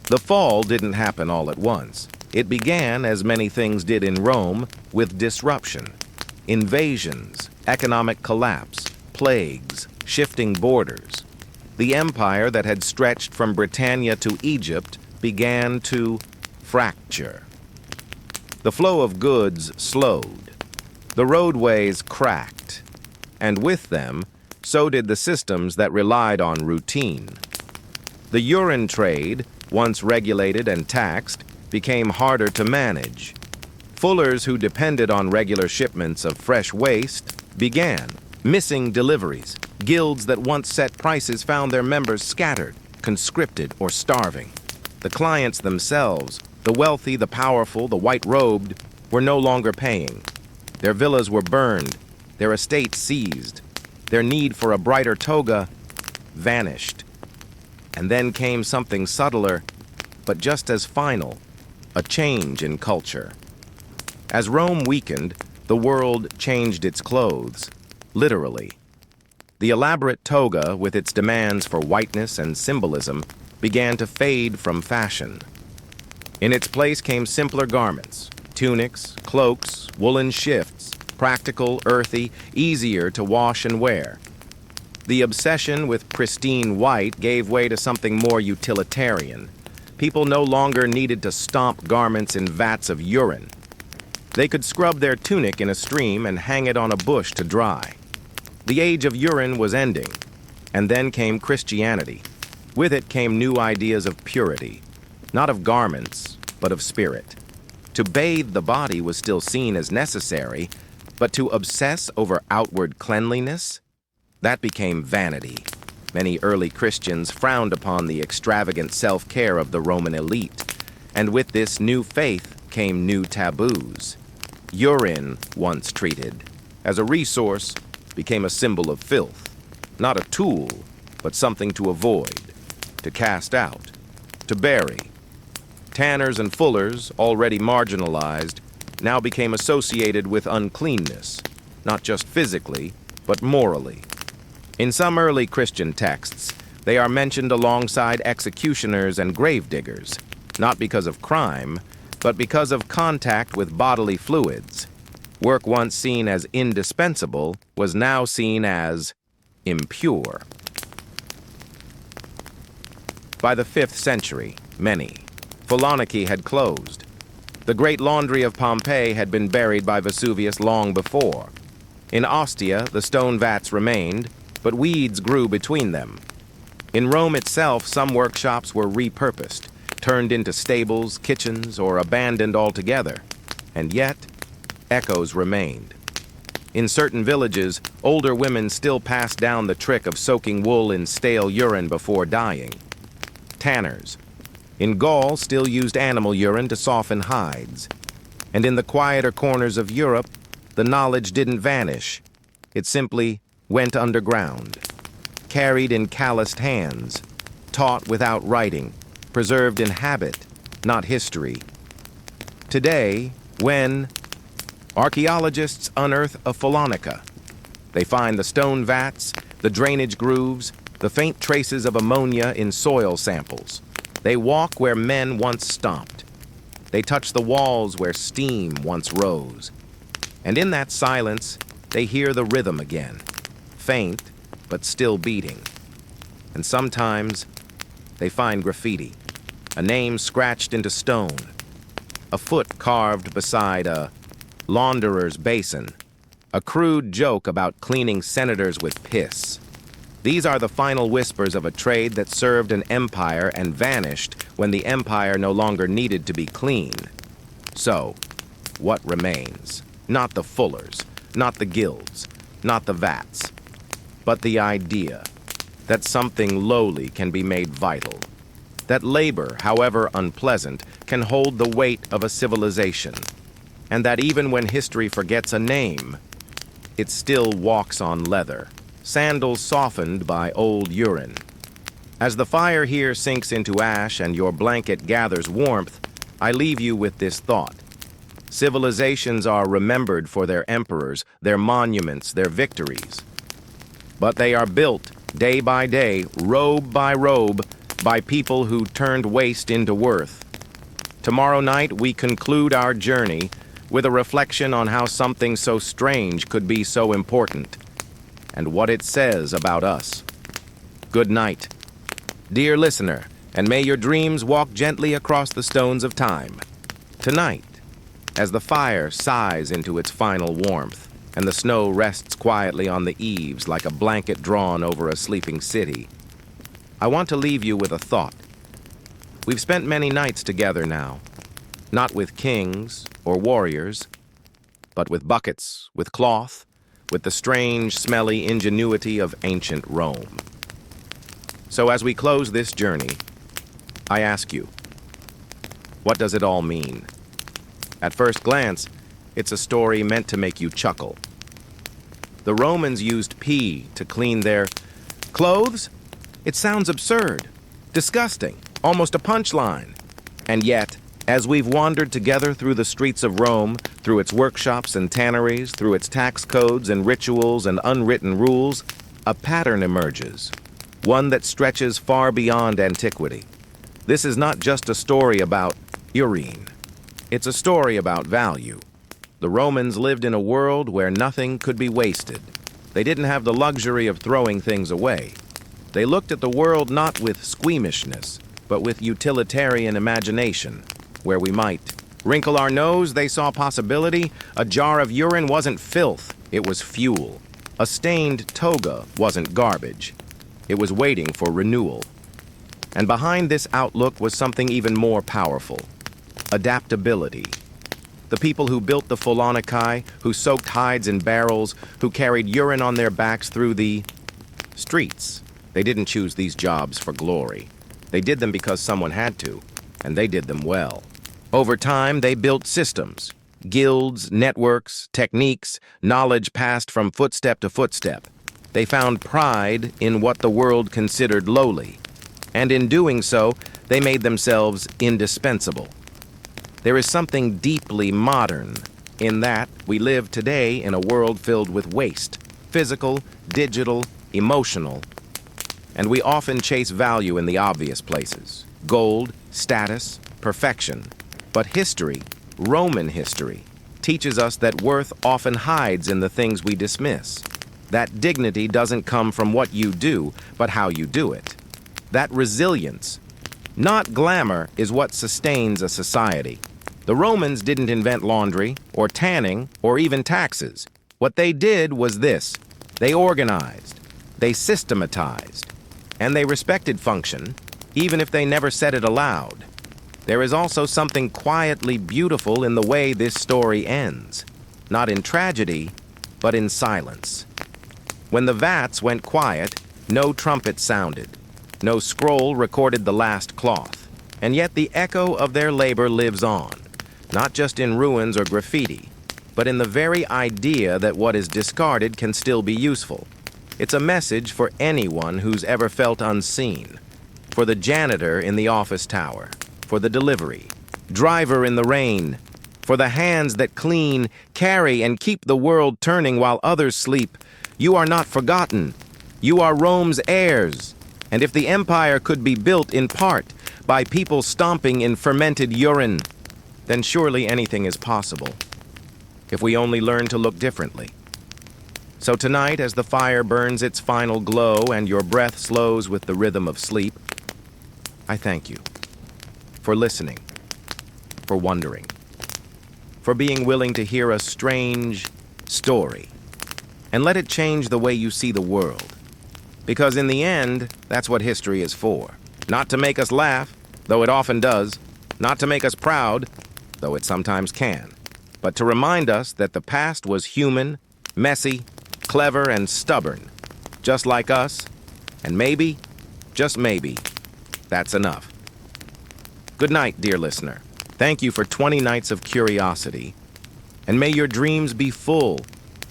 The fall didn't happen all at once. It began, as many things did in Rome, with disruption. Invasions, economic collapse, plagues, shifting borders. The empire that had stretched from Britannia to Egypt began to fracture. The flow of goods slowed. The roadways cracked. And with them, so did the systems that relied on routine. The urine trade, once regulated and taxed, became harder to manage. Fullers who depended on regular shipments of fresh waste began missing deliveries. Guilds that once set prices found their members scattered, conscripted, or starving. The clients themselves, the wealthy, the powerful, the white-robed, were no longer paying. Their villas were burned, their estates seized. Their need for a brighter toga vanished. And then came something subtler, but just as final, a change in culture. As Rome weakened, the world changed its clothes, literally. The elaborate toga, with its demands for whiteness and symbolism, began to fade from fashion. In its place came simpler garments, tunics, cloaks, woolen shifts, practical, earthy, easier to wash and wear. The obsession with pristine white gave way to something more utilitarian. People no longer needed to stomp garments in vats of urine. They could scrub their tunic in a stream and hang it on a bush to dry. The age of urine was ending, and then came Christianity. With it came new ideas of purity, not of garments, but of spirit. To bathe the body was still seen as necessary, but to obsess over outward cleanliness, that became vanity. Many early Christians frowned upon the extravagant self-care of the Roman elite, and with this new faith came new taboos. Urine, once treated as a resource, became a symbol of filth, not a tool, but something to avoid, to cast out, to bury. Tanners and fullers, already marginalized, now became associated with uncleanness, not just physically, but morally. In some early Christian texts, they are mentioned alongside executioners and gravediggers, not because of crime, but because of contact with bodily fluids. Work once seen as indispensable was now seen as impure. By the 5th century, Philoniki had closed. The great laundry of Pompeii had been buried by Vesuvius long before. In Ostia, the stone vats remained, but weeds grew between them. In Rome itself, some workshops were repurposed, turned into stables, kitchens, or abandoned altogether. And yet, echoes remained. In certain villages, older women still passed down the trick of soaking wool in stale urine before dyeing. Tanners in Gaul still used animal urine to soften hides. And in the quieter corners of Europe, the knowledge didn't vanish. It simply went underground, carried in calloused hands, taught without writing, preserved in habit, not history. Today, when archaeologists unearth a Philoniki, they find the stone vats, the drainage grooves, the faint traces of ammonia in soil samples. They walk where men once stomped. They touch the walls where steam once rose. And in that silence, they hear the rhythm again, faint, but still beating. And sometimes, they find graffiti, a name scratched into stone, a foot carved beside a launderer's basin, a crude joke about cleaning senators with piss. These are the final whispers of a trade that served an empire and vanished when the empire no longer needed to be clean. So, what remains? Not the fullers, not the guilds, not the vats, but the idea that something lowly can be made vital, that labor, however unpleasant, can hold the weight of a civilization, and that even when history forgets a name, it still walks on leather, sandals softened by old urine. As the fire here sinks into ash and your blanket gathers warmth, I leave you with this thought. Civilizations are remembered for their emperors, their monuments, their victories. But they are built, day by day, robe by robe, by people who turned waste into worth. Tomorrow night we conclude our journey with a reflection on how something so strange could be so important, and what it says about us. Good night, dear listener, and may your dreams walk gently across the stones of time. Tonight, as the fire sighs into its final warmth, and the snow rests quietly on the eaves like a blanket drawn over a sleeping city, I want to leave you with a thought. We've spent many nights together now, not with kings or warriors, but with buckets, with cloth, with the strange, smelly ingenuity of ancient Rome. So as we close this journey, I ask you, what does it all mean? At first glance, it's a story meant to make you chuckle. The Romans used pee to clean their clothes? It sounds absurd, disgusting, almost a punchline. And yet, as we've wandered together through the streets of Rome, through its workshops and tanneries, through its tax codes and rituals and unwritten rules, a pattern emerges, one that stretches far beyond antiquity. This is not just a story about urine. It's a story about value. The Romans lived in a world where nothing could be wasted. They didn't have the luxury of throwing things away. They looked at the world not with squeamishness, but with utilitarian imagination. Where we might wrinkle our nose, they saw possibility. A jar of urine wasn't filth, it was fuel. A stained toga wasn't garbage. It was waiting for renewal. And behind this outlook was something even more powerful: adaptability. The people who built the Pholonici, who soaked hides in barrels, who carried urine on their backs through the streets, they didn't choose these jobs for glory. They did them because someone had to, and they did them well. Over time, they built systems, guilds, networks, techniques, knowledge passed from footstep to footstep. They found pride in what the world considered lowly, and in doing so, they made themselves indispensable. There is something deeply modern in that we live today in a world filled with waste, physical, digital, emotional, and we often chase value in the obvious places: gold, status, perfection. But history, Roman history, teaches us that worth often hides in the things we dismiss. That dignity doesn't come from what you do, but how you do it. That resilience, not glamour, is what sustains a society. The Romans didn't invent laundry, or tanning, or even taxes. What they did was this: they organized, they systematized, and they respected function, even if they never said it aloud. There is also something quietly beautiful in the way this story ends, not in tragedy, but in silence. When the vats went quiet, no trumpet sounded, no scroll recorded the last cloth, and yet the echo of their labor lives on, not just in ruins or graffiti, but in the very idea that what is discarded can still be useful. It's a message for anyone who's ever felt unseen, for the janitor in the office tower, for the delivery driver in the rain, for the hands that clean, carry, and keep the world turning while others sleep. You are not forgotten. You are Rome's heirs. And if the empire could be built in part by people stomping in fermented urine, then surely anything is possible, if we only learn to look differently. So tonight, as the fire burns its final glow and your breath slows with the rhythm of sleep, I thank you for listening, for wondering, for being willing to hear a strange story and let it change the way you see the world. Because in the end, that's what history is for. Not to make us laugh, though it often does, not to make us proud, though it sometimes can, but to remind us that the past was human, messy, clever, and stubborn, just like us, and maybe, just maybe, that's enough. Good night, dear listener. Thank you for 20 nights of curiosity, and may your dreams be full,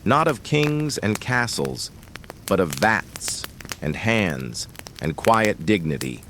not of kings and castles, but of vats and hands and quiet dignity.